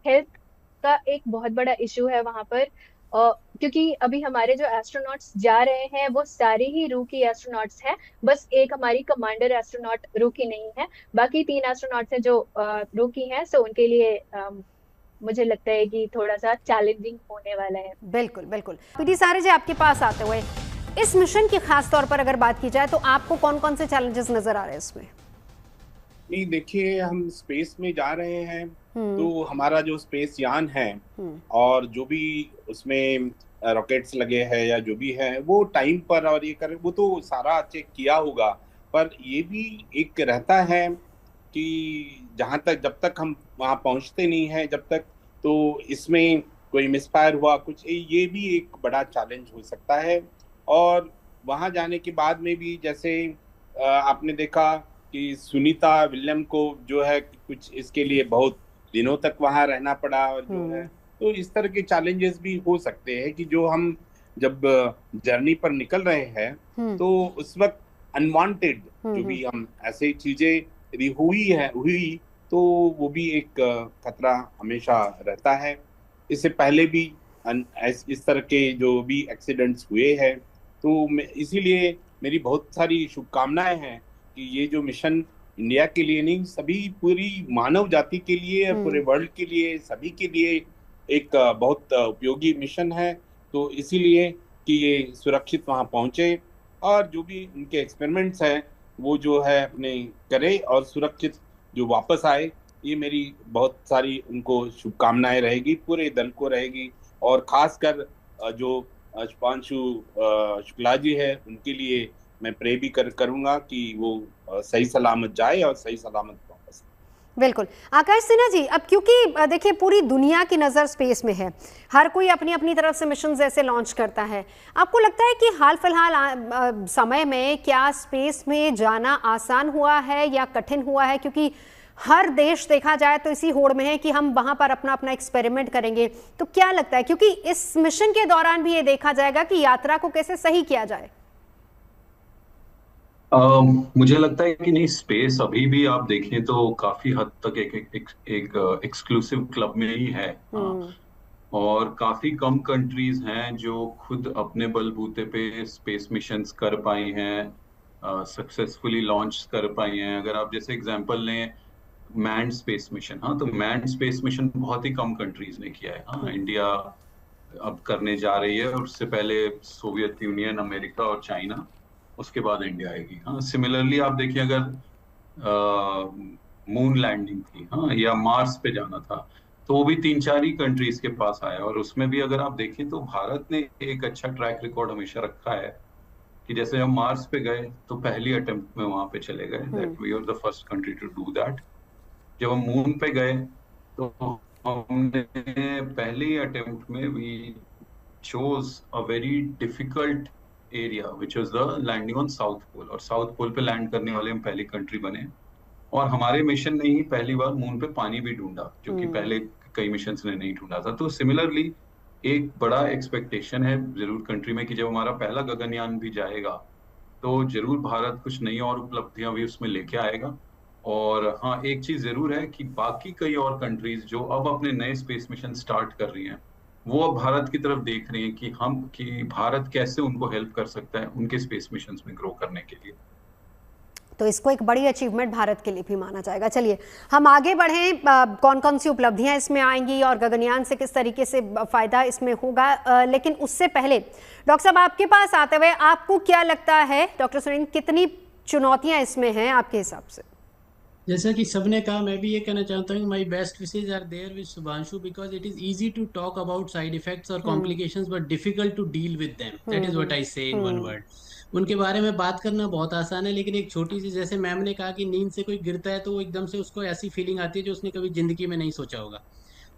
हेल्थ का एक बहुत बड़ा इशू है वहां पर। क्योंकि अभी हमारे जो एस्ट्रोनॉट्स जा रहे हैं वो सारे ही रूकी एस्ट्रोनॉट्स हैं। बस एक हमारी कमांडर एस्ट्रोनॉट रूकी नहीं है, बाकी 3 एस्ट्रोनॉट्स हैं जो रूकी हैं। सो उनके लिए मुझे लगता है कि थोड़ा सा चैलेंजिंग होने वाला है। बिल्कुल बिल्कुल। पीटी सारे जी, आपके पास आते हुए इस मिशन की खास तौर पर अगर बात की जाए तो आपको कौन कौन से चैलेंजेस नजर आ रहे हैं इसमें? नहीं, देखिए, हम स्पेस में जा रहे हैं तो हमारा जो स्पेस यान है और जो भी उसमें रॉकेट्स लगे हैं या जो भी है वो टाइम पर और ये करे, वो तो सारा चेक किया होगा। पर ये भी एक रहता है कि जब तक हम वहाँ पहुँचते नहीं हैं जब तक, तो इसमें कोई मिसफायर हुआ कुछ, ये भी एक बड़ा चैलेंज हो सकता है। और वहाँ जाने के बाद में भी जैसे आपने देखा कि सुनीता विलियम को जो है कुछ इसके लिए बहुत दिनों तक वहां रहना पड़ा, और जो है तो इस तरह के चैलेंजेस भी हो सकते हैं कि जो हम जब जर्नी पर निकल रहे हैं तो उस वक्त अनवांटेड जो भी हम ऐसी चीजें यदि हुई तो वो भी एक खतरा हमेशा रहता है। इससे पहले भी इस तरह के जो भी एक्सीडेंट्स हुए हैं, तो इसीलिए मेरी बहुत सारी शुभकामनाएं हैं कि ये जो मिशन इंडिया के लिए नहीं, सभी पूरी मानव जाति के लिए, पूरे वर्ल्ड के लिए, सभी के लिए एक बहुत उपयोगी मिशन है। तो इसीलिए कि ये सुरक्षित वहां पहुंचे और जो भी उनके एक्सपेरिमेंट्स हैं वो जो है अपने करे और सुरक्षित जो वापस आए, ये मेरी बहुत सारी उनको शुभकामनाएं रहेगी, पूरे दल को रहेगी। और खासकर जो शुभांशु शुक्ला जी है उनके लिए मैं प्रे भी करूंगा कि वो सही सलामत जाए और सही सलामत वापस। बिल्कुल। आकाश सिन्हा जी, अब क्योंकि देखिए पूरी दुनिया की नज़र स्पेस में है, हर कोई अपनी अपनी तरफ से मिशन ऐसे लॉन्च करता है, आपको लगता है कि हाल फिलहाल समय में क्या स्पेस में जाना आसान हुआ है या कठिन हुआ है? क्योंकि हर देश देखा जाए तो इसी होड़ में है कि हम वहां पर अपना अपना एक्सपेरिमेंट करेंगे। तो क्या लगता है, क्योंकि इस मिशन के दौरान भी ये देखा जाएगा कि यात्रा को कैसे सही किया जाए? मुझे लगता है कि नहीं, स्पेस अभी भी आप देखें तो काफी हद तक एक एक्सक्लूसिव क्लब में ही है। और काफी कम कंट्रीज हैं जो खुद अपने बलबूते पे स्पेस मिशंस कर पाई हैं, सक्सेसफुली लॉन्च कर पाई हैं। अगर आप जैसे एग्जांपल लें मैन्ड स्पेस मिशन, हाँ, तो मैन्ड स्पेस मिशन बहुत ही कम कंट्रीज ने किया है। हाँ, इंडिया अब करने जा रही है, और उससे पहले सोवियत यूनियन, अमेरिका और चाइना, उसके बाद इंडिया आएगी। हाँ, सिमिलरली आप देखिए अगर मून लैंडिंग थी, हाँ, या मार्स पे जाना था, तो वो भी 3-4 ही कंट्रीज के पास आया। और उसमें भी अगर आप देखें तो भारत ने एक अच्छा ट्रैक रिकॉर्ड हमेशा रखा है कि जैसे हम मार्स पे गए तो पहली अटेम्प्ट में वहां पे चले गए, that we are the first country to do that. जब हम मून पे गए तो हमने पहले ही अटेम्प्ट में we chose a very difficult area which was the landing on south pole, और साउथ पोल पे लैंड करने वाले हम पहली कंट्री बने। और हमारे मिशन ने ही पहली बार मून पे पानी भी ढूंढा, जो कि पहले कई मिशन ने नहीं ढूंढा था। तो सिमिलरली एक बड़ा एक्सपेक्टेशन है जरूर कंट्री में कि जब हमारा पहला गगनयान भी जाएगा तो जरूर भारत कुछ नई और उपलब्धियां भी उसमें लेके आएगा। और हाँ, एक चीज जरूर है कि बाकी कई और कंट्रीज जो अब अपने नए स्पेस मिशन स्टार्ट कर रही हैं, वो अब भारत की तरफ देख रही हैं कि भारत कैसे उनको हेल्प कर सकता है उनके स्पेस मिशंस में ग्रो करने के लिए। तो इसको एक बड़ी अचीवमेंट भारत के लिए भी माना जाएगा। चलिए हम आगे बढ़ें, कौन कौन सी उपलब्धियां इसमें आएंगी और गगनयान से किस तरीके से फायदा इसमें होगा, लेकिन उससे पहले डॉक्टर साहब आपके पास आते हुए आपको क्या लगता है, डॉक्टर सुरेंद्र, कितनी चुनौतियां इसमें हैं आपके हिसाब से? जैसा कि सबने कहा, मैं भी ये कहना चाहता हूँ, my best wishes are there with Shubhanshu, because it is easy to talk about side effects और complications but difficult to deal with them. That is what I say in one word. उनके बारे में बात करना बहुत आसान है, लेकिन एक छोटी सी, जैसे मैम ने कहा कि नींद से कोई गिरता है तो वो एकदम से उसको ऐसी फीलिंग आती है जो उसने कभी जिंदगी में नहीं सोचा होगा।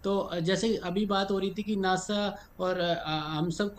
तो जैसे अभी बात हो रही थी कि नासा और हम सब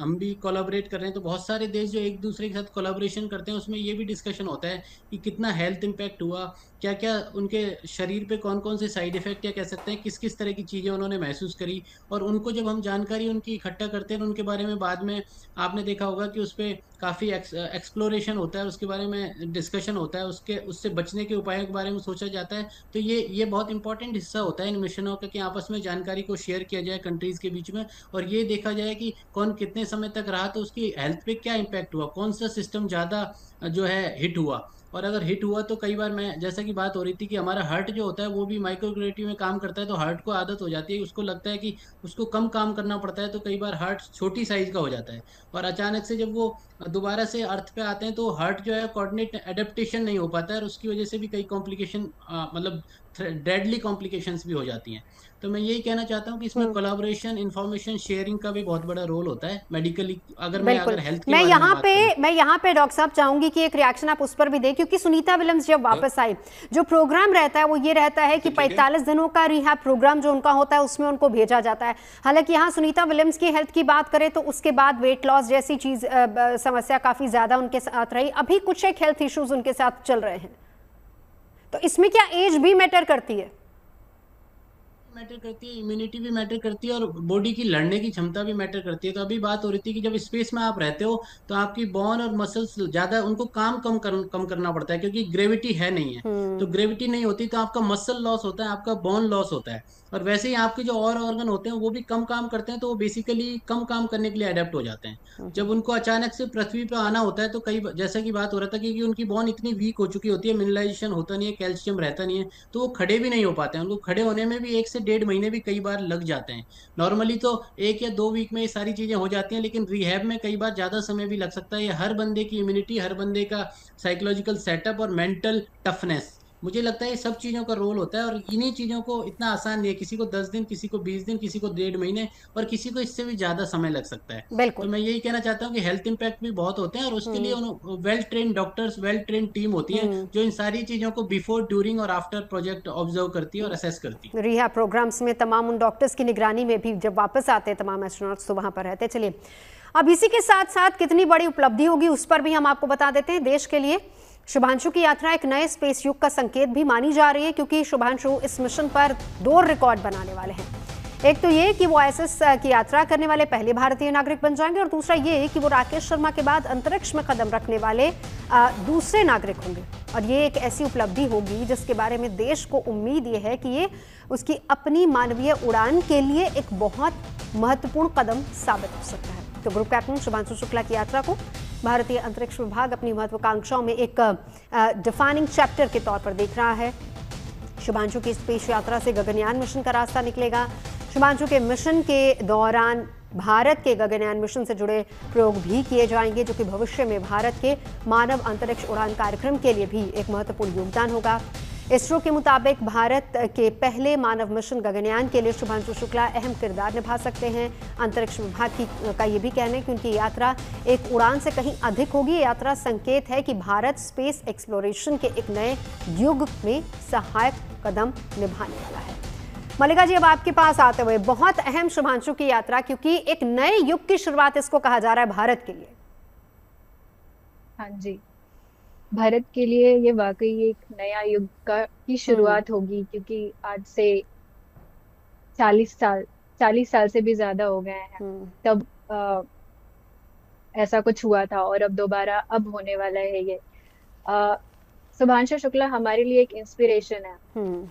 हम भी कोलैबोरेट कर रहे हैं, तो बहुत सारे देश जो एक दूसरे के साथ कोलैबोरेशन करते हैं उसमें ये भी डिस्कशन होता है कि कितना हेल्थ इम्पैक्ट हुआ, क्या क्या उनके शरीर पे कौन कौन से साइड इफेक्ट या कह सकते हैं किस किस तरह की चीज़ें उन्होंने महसूस करी। और उनको जब हम जानकारी उनकी इकट्ठा करते हैं उनके बारे में बाद में आपने देखा होगा कि उस पर काफ़ी एक्सप्लोरेशन होता है, उसके बारे में डिस्कशन होता है, उससे बचने के उपायों के बारे में सोचा जाता है। तो ये बहुत इंपॉर्टेंट हिस्सा होता है इन मिशनों ना हो कि आपस में जानकारी को शेयर किया जाए कंट्रीज के बीच में, और ये देखा जाए कि कौन कितने समय तक रहा तो उसकी हेल्थ पे क्या इम्पैक्ट हुआ, कौन सा सिस्टम ज़्यादा जो है हिट हुआ। और अगर हिट हुआ तो कई बार, मैं जैसा कि बात हो रही थी कि हमारा हार्ट जो होता है वो भी माइक्रोग्रेविटी में काम करता है, तो हार्ट को आदत हो जाती है, उसको लगता है कि उसको कम काम करना पड़ता है, तो कई बार हार्ट छोटी साइज का हो जाता है। और अचानक से जब वो दोबारा से अर्थ पे आते हैं तो हार्ट जो है कोऑर्डिनेट एडेप्टेशन नहीं हो पाता है, और उसकी वजह से भी कई कॉम्प्लिकेशन, मतलब डेडली कॉम्प्लिकेशंस भी हो जाती हैं। तो मैं यही कहना चाहता हूँ कि इसमें हम्म। कोलैबोरेशन, इंफॉर्मेशन शेयरिंग का भी बहुत बड़ा रोल होता है मेडिकली, बिल्कुल। अगर हेल्थ के मैं बारे में यहाँ बात पे करूँ। मैं यहाँ पे डॉक्टर साहब चाहूंगी कि एक रिएक्शन आप उस पर भी दें, क्योंकि सुनीता विलियम्स जब वापस आई, जो प्रोग्राम रहता है वो ये रहता है कि 45 दिनों का रिहैब प्रोग्राम जो उनका होता है उसमें उनको भेजा जाता है। हालांकि यहाँ सुनीता विलियम्स की हेल्थ की बात करें तो उसके बाद वेट लॉस जैसी चीज समस्या काफी ज्यादा उनके साथ रही, अभी कुछ एक हेल्थ इश्यूज उनके साथ चल रहे हैं, तो इसमें क्या एज भी मैटर करती है? मैटर करती है, इम्यूनिटी भी मैटर करती है, और बॉडी की लड़ने की क्षमता भी मैटर करती है। तो अभी बात हो रही थी कि जब स्पेस में आप रहते हो तो आपकी बोन और मसल्स ज्यादा, उनको काम कम करना पड़ता है, क्योंकि ग्रेविटी है नहीं है। तो ग्रेविटी नहीं होती तो आपका मसल लॉस होता है, आपका बोन लॉस होता है, और वैसे ही आपके जो और ऑर्गन होते हैं वो भी कम काम करते हैं, तो वो बेसिकली कम काम करने के लिए अडेप्ट हो जाते हैं। जब उनको अचानक से पृथ्वी पे आना होता है तो जैसा कि बात हो रहा था कि उनकी बोन इतनी वीक हो चुकी होती है, मिनरलाइजेशन होता नहीं है, कैल्शियम रहता नहीं है, तो वो खड़े भी नहीं हो पाते हैं। उनको खड़े होने में भी 1 से 1.5 महीने भी कई बार लग जाते हैं। नॉर्मली तो 1 या 2 वीक में ये सारी चीजें हो जाती हैं, लेकिन रिहैब में कई बार ज्यादा समय भी लग सकता है। ये हर बंदे की इम्यूनिटी, हर बंदे का साइकोलॉजिकल सेटअप और मेंटल टफनेस, मुझे लगता है ये सब चीजों का रोल होता है। और इन्हीं चीजों को इतना आसान नहीं है, किसी को 10 दिन, किसी को 20 दिन, किसी को 1.5 महीने, और किसी को इससे भी ज्यादा समय लग सकता है। तो बिल्कुल। मैं यही कहना चाहता हूँ कि हेल्थ इम्पैक्ट भी बहुत होते हैं, और उसके लिए well train doctors, well train team होती है जो इन सारी चीजों को बिफोर, ड्यूरिंग और आफ्टर प्रोजेक्ट ऑब्जर्व करती है और असेस करती है। रिहा प्रोग्राम्स में तमाम उन डॉक्टर्स की निगरानी में भी जब वापस आते हैं तमाम एस्ट्रोनॉट्स तो वहां पर रहते हैं। चलिए, अब इसी के साथ साथ कितनी बड़ी उपलब्धि होगी उस पर भी हम आपको बता देते हैं। देश के लिए शुभांशु की यात्रा एक नए स्पेस युग का संकेत भी मानी जा रही है, क्योंकि शुभांशु इस मिशन पर 2 रिकॉर्ड बनाने वाले हैं। एक तो ये कि वो आईएसएस की यात्रा करने वाले पहले भारतीय नागरिक बन जाएंगे, और दूसरा ये कि वो राकेश शर्मा के बाद अंतरिक्ष में कदम रखने वाले दूसरे नागरिक होंगे। और ये एक ऐसी उपलब्धि होगी जिसके बारे में देश को उम्मीद ये है कि ये उसकी अपनी मानवीय उड़ान के लिए एक बहुत महत्वपूर्ण कदम साबित हो सकता है। तो ग्रुप कैप्टन शुभांशु शुक्ला की यात्रा को भारतीय अंतरिक्ष विभाग अपनी महत्वाकांक्षाओं में एक डिफाइनिंग चैप्टर के तौर पर देख रहा है। शुभांशु की स्पेस यात्रा से गगनयान मिशन का रास्ता निकलेगा। शुभांशु के मिशन के दौरान भारत के गगनयान मिशन से जुड़े प्रयोग भी किए जाएंगे, जो कि भविष्य में भारत के मानव अंतरिक्ष उड़ान कार्यक्रम के लिए भी एक महत्वपूर्ण योगदान होगा। इसरो के मुताबिक भारत के पहले मानव मिशन गगनयान के लिए शुभांशु शुक्ला अहम किरदार निभा सकते हैं। अंतरिक्ष विभाग का ये भी कहना है कि उनकी यात्रा एक उड़ान से कहीं अधिक होगी। ये यात्रा संकेत है कि भारत स्पेस एक्सप्लोरेशन के एक नए युग में सहायक कदम निभाने वाला है। मल्लिका जी, अब आपके पास आते हुए, बहुत अहम शुभांशु की यात्रा, क्योंकि एक नए युग की शुरुआत इसको कहा जा रहा है भारत के लिए। हाँ जी, भारत के लिए ये वाकई एक नया युग की शुरुआत होगी, क्योंकि आज से 40 साल से भी ज्यादा हो गए हैं तब ऐसा कुछ हुआ था, और अब दोबारा अब होने वाला है ये। शुभांशु शुक्ला हमारे लिए एक इंस्पिरेशन है,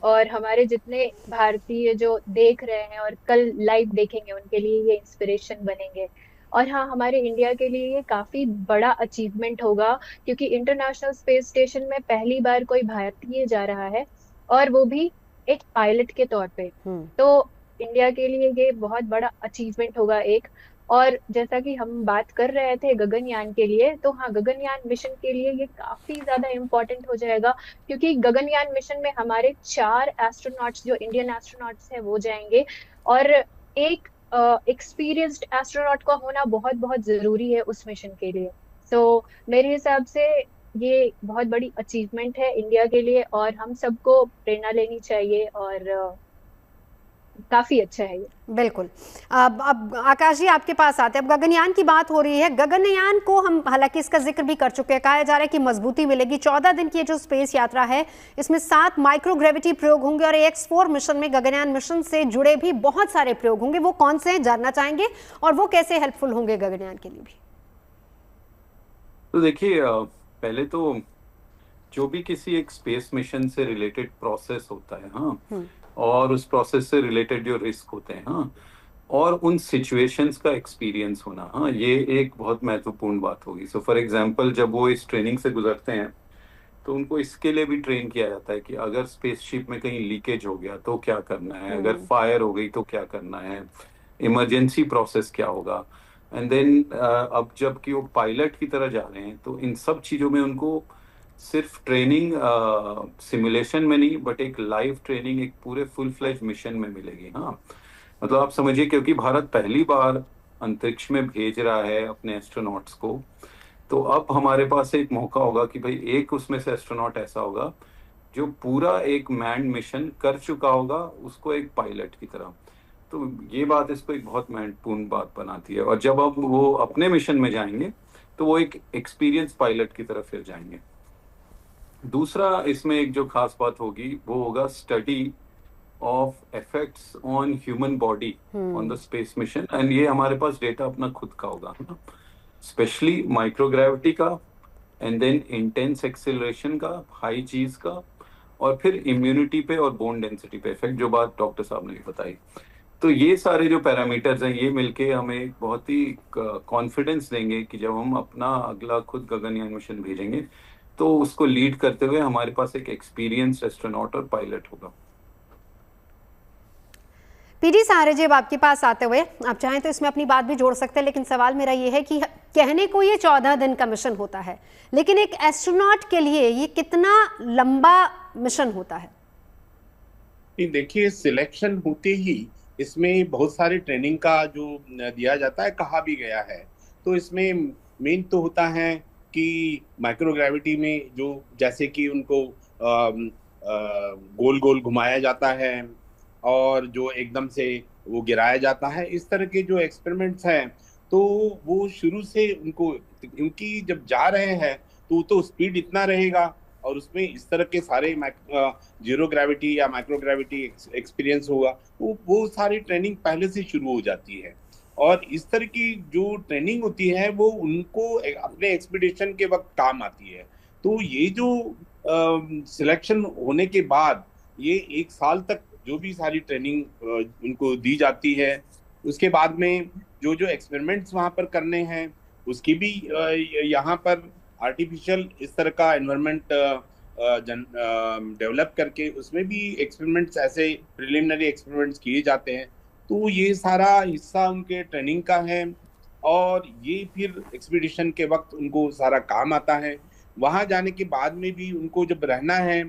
और हमारे जितने भारतीय जो देख रहे हैं और कल लाइव देखेंगे उनके लिए ये इंस्पिरेशन बनेंगे। और हाँ, हमारे इंडिया के लिए ये काफी बड़ा अचीवमेंट होगा, क्योंकि इंटरनेशनल स्पेस स्टेशन में पहली बार कोई भारतीय जा रहा है, और वो भी एक पायलट के तौर पे। तो इंडिया के लिए ये बहुत बड़ा अचीवमेंट होगा एक। और जैसा कि हम बात कर रहे थे गगनयान के लिए, तो हाँ, गगनयान मिशन के लिए ये काफी ज्यादा इम्पोर्टेंट हो जाएगा, क्योंकि गगनयान मिशन में हमारे 4 एस्ट्रोनॉट्स, जो इंडियन एस्ट्रोनॉट्स हैं, वो जाएंगे। और एक एक्सपीरियंस्ड एस्ट्रोनॉट का होना बहुत बहुत जरूरी है उस मिशन के लिए। सो मेरे हिसाब से ये बहुत बड़ी अचीवमेंट है इंडिया के लिए, और हम सबको प्रेरणा लेनी चाहिए, और काफी अच्छा है ये। बिल्कुल। अब आकाश जी, आपके पास आते हैं। अब गगनयान की बात हो रही है। गगनयान को हम हालांकि इसका जिक्र भी कर चुके हैं, कहा जा रहा है कि मजबूती मिलेगी। 14 दिन की जो स्पेस यात्रा है इसमें 7 माइक्रोग्रेविटी प्रयोग होंगे, और AX4 मिशन में गगनयान मिशन से जुड़े भी बहुत सारे प्रयोग होंगे। वो कौन से हैं, जानना चाहेंगे, और वो कैसे हेल्पफुल होंगे गगनयान के लिए भी? तो देखिए, पहले तो जो भी किसी एक स्पेस मिशन से रिलेटेड प्रोसेस होता है, हाँ, और उस प्रोसेस से रिलेटेड जो रिस्क होते हैं, हाँ, और उन सिचुएशंस का एक्सपीरियंस होना, हाँ, ये एक बहुत महत्वपूर्ण बात होगी। सो फॉर एग्जांपल जब वो इस ट्रेनिंग से गुजरते हैं तो उनको इसके लिए भी ट्रेन किया जाता है कि अगर स्पेसशिप में कहीं लीकेज हो गया तो क्या करना है, अगर फायर हो गई तो क्या करना है, इमरजेंसी प्रोसेस क्या होगा। एंड देन अब जबकि वो पायलट की तरह जा रहे हैं तो इन सब चीज़ों में उनको सिर्फ ट्रेनिंग सिमुलेशन में नहीं, बट एक लाइव ट्रेनिंग एक पूरे फुल फ्लेज मिशन में मिलेगी। हाँ, मतलब आप समझिए, क्योंकि भारत पहली बार अंतरिक्ष में भेज रहा है अपने एस्ट्रोनॉट्स को, तो अब हमारे पास एक मौका होगा कि भाई एक उसमें से एस्ट्रोनॉट ऐसा होगा जो पूरा एक मैंड मिशन कर चुका होगा, उसको एक पायलट की तरह। तो ये बात इसको एक बहुत महत्वपूर्ण बात बनाती है। और जब अब वो अपने मिशन में जाएंगे तो वो एक एक्सपीरियंस पायलट की तरह फिर जाएंगे। दूसरा इसमें एक जो खास बात होगी वो होगा study of effects on human body on the space mission. And ये हमारे पास डेटा अपना खुद का होगा, स्पेशली माइक्रोग्रेविटी का, एंड देन इंटेंस एक्सेलरेशन का, हाई चीज का, और फिर इम्यूनिटी पे और बोन डेंसिटी पे इफेक्ट, जो बात डॉक्टर साहब ने भी बताई। तो ये सारे जो पैरामीटर्स हैं ये मिलके हमें एक बहुत ही कॉन्फिडेंस देंगे कि जब हम अपना अगला खुद गगनयान मिशन भेजेंगे तो उसको लीड करते हुए हमारे पास एक एक्सपीरियंस्ड एस्ट्रोनॉट और पायलट होगा। पीडी सारेजेब, आपके पास आते हुए आप चाहें तो इसमें अपनी बात भी जोड़ सकते हैं, लेकिन सवाल मेरा ये है कि कहने को ये 14 दिन का मिशन होता है, लेकिन एक एस्ट्रोनॉट के लिए ये कितना लंबा मिशन होता है? देखिए, सिलेक्शन होते ही इसमें बहुत सारे ट्रेनिंग का जो दिया जाता है, कहा भी गया है। तो इसमें मेन तो होता है कि माइक्रोग्रेविटी में जो जैसे कि उनको गोल गोल घुमाया जाता है और जो एकदम से वो गिराया जाता है, इस तरह के जो एक्सपेरिमेंट्स हैं, तो वो शुरू से उनको, क्योंकि जब जा रहे हैं तो स्पीड इतना रहेगा और उसमें इस तरह के सारे जीरो ग्रेविटी या माइक्रोग्रेविटी एक्सपीरियंस होगा, तो वो सारी ट्रेनिंग पहले से शुरू हो जाती है। और इस तरह की जो ट्रेनिंग होती है वो उनको अपने एक्सपीडिशन के वक्त काम आती है। तो ये जो सिलेक्शन होने के बाद ये 1 साल तक जो भी सारी ट्रेनिंग उनको दी जाती है, उसके बाद में जो जो एक्सपेरिमेंट्स वहाँ पर करने हैं उसकी भी यहाँ पर आर्टिफिशियल इस तरह का एनवायरनमेंट डेवलप करके उसमें भी एक्सपेरिमेंट्स, ऐसे प्रिलिमिनरी एक्सपेरिमेंट्स किए जाते हैं। तो ये सारा हिस्सा उनके ट्रेनिंग का है और ये फिर एक्सपीडिशन के वक्त उनको सारा काम आता है। वहाँ जाने के बाद में भी उनको जब रहना है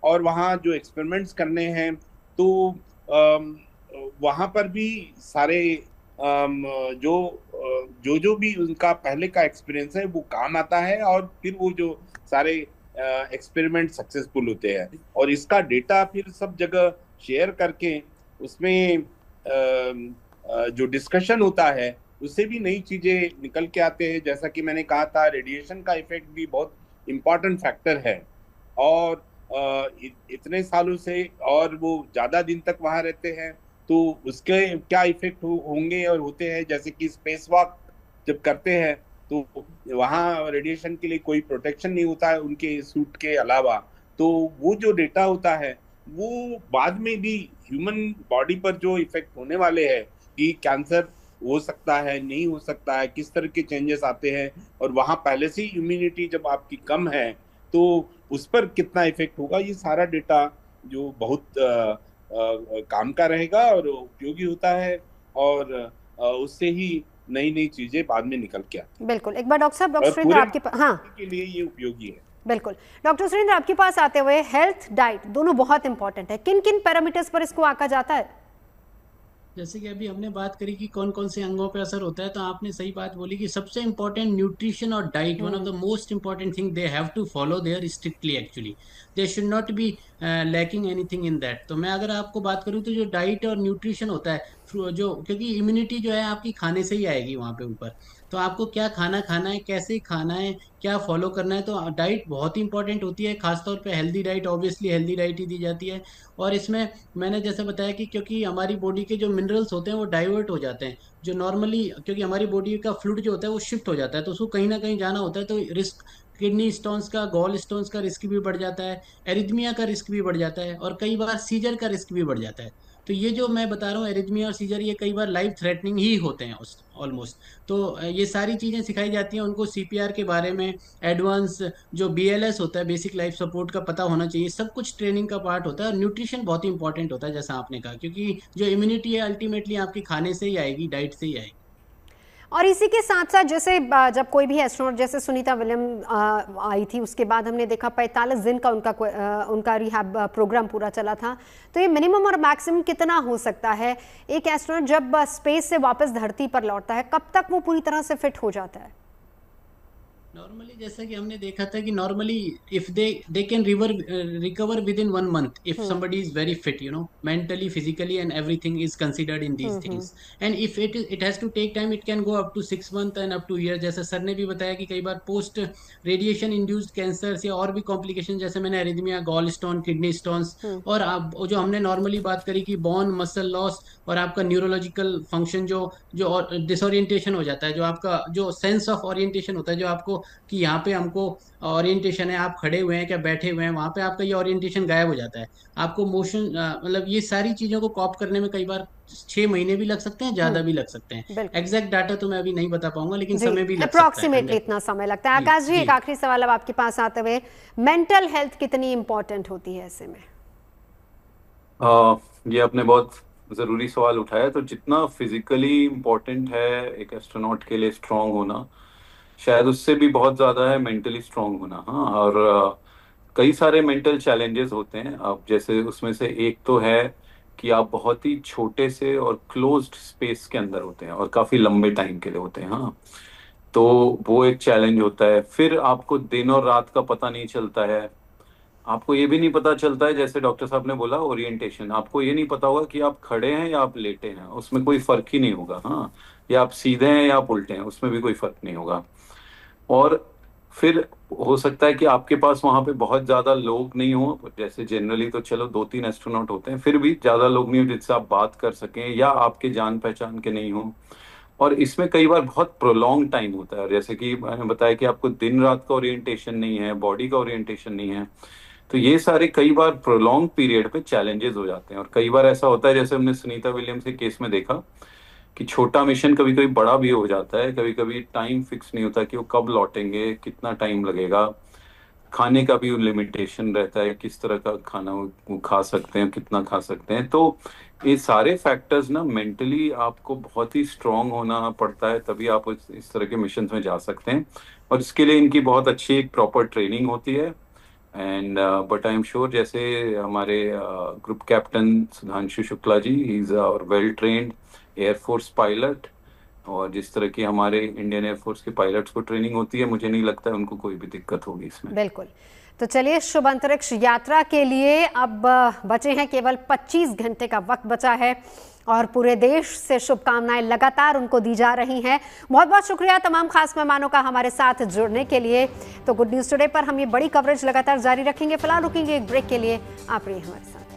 और वहाँ जो एक्सपेरिमेंट्स करने हैं, तो वहाँ पर भी सारे जो भी उनका पहले का एक्सपीरियंस है वो काम आता है और फिर वो जो सारे एक्सपेरिमेंट सक्सेसफुल होते हैं और इसका डेटा फिर सब जगह शेयर करके उसमें जो डिस्कशन होता है उससे भी नई चीजें निकल के आते हैं। जैसा कि मैंने कहा था, रेडिएशन का इफेक्ट भी बहुत इम्पोर्टेंट फैक्टर है और इतने सालों से और वो ज्यादा दिन तक वहां रहते हैं, तो उसके क्या इफेक्ट होंगे और होते हैं। जैसे कि स्पेस वॉक जब करते हैं तो वहाँ रेडिएशन के लिए कोई प्रोटेक्शन नहीं होता है उनके सूट के अलावा, तो वो जो डेटा होता है वो बाद में भी ह्यूमन बॉडी पर जो इफेक्ट होने वाले हैं कि कैंसर हो सकता है, नहीं हो सकता है, किस तरह के चेंजेस आते हैं, और वहाँ पहले से ही इम्यूनिटी जब आपकी कम है तो उस पर कितना इफेक्ट होगा, ये सारा डेटा जो बहुत काम का रहेगा और उपयोगी होता है और उससे ही नई नई चीजें बाद में निकल के आती है। बिल्कुल। एक बार डॉक्टर साहब, डॉक्टर सुरेंद्र आपके पास, हाँ, के लिए ये उपयोगी है। बिल्कुल डॉक्टर सुरेंद्र आपके पास आते हुए, हेल्थ डाइट दोनों बहुत इंपॉर्टेंट है, किन किन पैरामीटर्स पर इसको आंका जाता है? जैसे कि अभी हमने बात करी कि कौन कौन से अंगों पे असर होता है, तो आपने सही बात बोली कि सबसे इम्पोर्टेंट न्यूट्रिशन और diet, one of the most important thing they have to follow there strictly, actually they should not be lacking anything in that. तो मैं अगर आपको बात करूँ तो जो डाइट और न्यूट्रिशन होता है, जो क्योंकि इम्यूनिटी जो है आपकी खाने से ही आएगी वहाँ पे ऊपर, तो आपको क्या खाना खाना है, कैसे खाना है, क्या फॉलो करना है, तो डाइट बहुत ही इंपॉर्टेंट होती है। खासतौर पे healthy diet, obviously healthy diet ही दी जाती है। और इसमें मैंने जैसे बताया कि क्योंकि हमारी बॉडी के जो मिनरल्स होते हैं वो डाइवर्ट हो जाते हैं, जो नॉर्मली, क्योंकि हमारी बॉडी का फ्लूइड जो होता है वो शिफ्ट हो जाता है, तो उसको कहीं ना कहीं जाना होता है, तो रिस्क किडनी स्टोन्स का, गॉल स्टोन्स का रिस्क भी बढ़ जाता है, एरिथमिया का रिस्क भी बढ़ जाता है, और कई बार सीजर का रिस्क भी बढ़ जाता है। तो ये जो मैं बता रहा हूँ एरिथमिया और सीजर, ये कई बार लाइफ थ्रेटनिंग ही होते हैं ऑलमोस्ट। तो ये सारी चीज़ें सिखाई जाती हैं उनको, सीपीआर के बारे में, एडवांस जो बीएलएस होता है, बेसिक लाइफ सपोर्ट का पता होना चाहिए, सब कुछ ट्रेनिंग का पार्ट होता है। और न्यूट्रिशन बहुत ही इंपॉर्टेंट होता है जैसा आपने कहा, क्योंकि जो इम्यूनिटी है अल्टीमेटली आपके खाने से ही आएगी, डाइट से ही आएगी। और इसी के साथ साथ जैसे जब कोई भी एस्ट्रोनॉट, जैसे सुनीता विलियम आई थी, उसके बाद हमने देखा 45 दिन का उनका रिहैब प्रोग्राम पूरा चला था। तो ये मिनिमम और मैक्सिमम कितना हो सकता है? एक एस्ट्रोनॉट जब स्पेस से वापस धरती पर लौटता है, कब तक वो पूरी तरह से फिट हो जाता है? नॉर्मली जैसा कि हमने देखा था कि normally if they can recover with in 1 month if somebody is very fit, mentally, physically and everything is considered in these things. And if it has to take time, it can go up to 6 months and up to years. जैसे sir ने भी बताया कि कई बार post radiation induced cancer या और भी कॉम्प्लिकेशन, जैसे मैंने arrhythmia, gall stone, kidney stones, और आप जो हमने नॉर्मली बात करी कि बोन मसल लॉस और आपका न्यूरोलॉजिकल फंक्शन जो डिसोरिएंटेशन हो जाता है, जो आपका जो सेंस ऑफ ओरिएंटेशन होता है, जो आपको कि यहाँ पे हमको ओरिएंटेशन है, आप खड़े हुए हैं क्या बैठे हुए हैं, वहां पे आपका ये ओरिएंटेशन गायब हो जाता है। आपको मोशन मतलब ये सारी चीजों को कॉप करने में कई बार 6 महीने भी लग सकते हैं, ज्यादा भी लग सकते हैं। एग्जैक्ट डाटा तो मैं अभी नहीं बता पाऊंगा, लेकिन समय भी लग सकता है, अप्रोक्सीमेटली इतना समय लगता है। आकाश जी, एक आखिरी सवाल अब आपके पास आते हुए, मेंटल हेल्थ कितनी इंपॉर्टेंट होती है ऐसे में? ये आपने बहुत जरूरी सवाल उठाया। तो जितना फिजिकली इम्पोर्टेंट है एक एस्ट्रोनॉट के लिए स्ट्रांग होना, शायद उससे भी बहुत ज्यादा है मेंटली स्ट्रांग होना। हाँ, और कई सारे मेंटल चैलेंजेस होते हैं। अब जैसे उसमें से एक तो है कि आप बहुत ही छोटे से और क्लोज्ड स्पेस के अंदर होते हैं और काफी लंबे टाइम के लिए होते हैं। हाँ, तो वो एक चैलेंज होता है। फिर आपको दिन और रात का पता नहीं चलता है। आपको ये भी नहीं पता चलता है, जैसे डॉक्टर साहब ने बोला ओरिएंटेशन, आपको ये नहीं पता होगा कि आप खड़े हैं या आप लेटे हैं, उसमें कोई फर्क ही नहीं होगा। हाँ, या आप सीधे हैं या आप उल्टे हैं, उसमें भी कोई फर्क नहीं होगा। और फिर हो सकता है कि आपके पास वहां पे बहुत ज्यादा लोग नहीं हो, जैसे जनरली तो चलो 2-3 एस्ट्रोनॉट होते हैं, फिर भी ज्यादा लोग नहीं हो जिससे आप बात कर सकें, या आपके जान पहचान के नहीं हो। और इसमें कई बार बहुत प्रोलॉन्ग टाइम होता है, जैसे कि मैंने बताया कि आपको दिन रात का ओरिएंटेशन नहीं है, बॉडी का ओरिएंटेशन नहीं है। तो ये सारे कई बार प्रोलॉन्ग पीरियड पे चैलेंजेस हो जाते हैं। और कई बार ऐसा होता है, जैसे हमने सुनीता विलियम्स के केस में देखा कि छोटा मिशन कभी कभी बड़ा भी हो जाता है, कभी कभी टाइम फिक्स नहीं होता कि वो कब लौटेंगे, कितना टाइम लगेगा, खाने का भी लिमिटेशन रहता है, किस तरह का खाना वो खा सकते हैं, कितना खा सकते हैं। तो ये सारे फैक्टर्स ना मेंटली आपको बहुत ही स्ट्रांग होना पड़ता है, तभी आप इस तरह के मिशन में जा सकते हैं। और इसके लिए इनकी बहुत अच्छी एक प्रॉपर ट्रेनिंग होती है। And but I am sure, जैसे हमारे group captain Sudhanshu Shukla ji, he is well trained air force pilot, और जिस तरह की हमारे इंडियन एयरफोर्स के पायलट्स को ट्रेनिंग होती है, मुझे नहीं लगता है उनको कोई भी दिक्कत होगी इसमें। बिल्कुल। तो चलिए, शुभ अंतरिक्ष यात्रा के लिए अब बचे हैं केवल 25 घंटे का वक्त बचा है, और पूरे देश से शुभकामनाएं लगातार उनको दी जा रही हैं। बहुत बहुत शुक्रिया तमाम खास मेहमानों का हमारे साथ जुड़ने के लिए। तो गुड न्यूज़ टुडे पर हम ये बड़ी कवरेज लगातार जारी रखेंगे। फिलहाल रुकेंगे एक ब्रेक के लिए, आप रहिए हमारे साथ।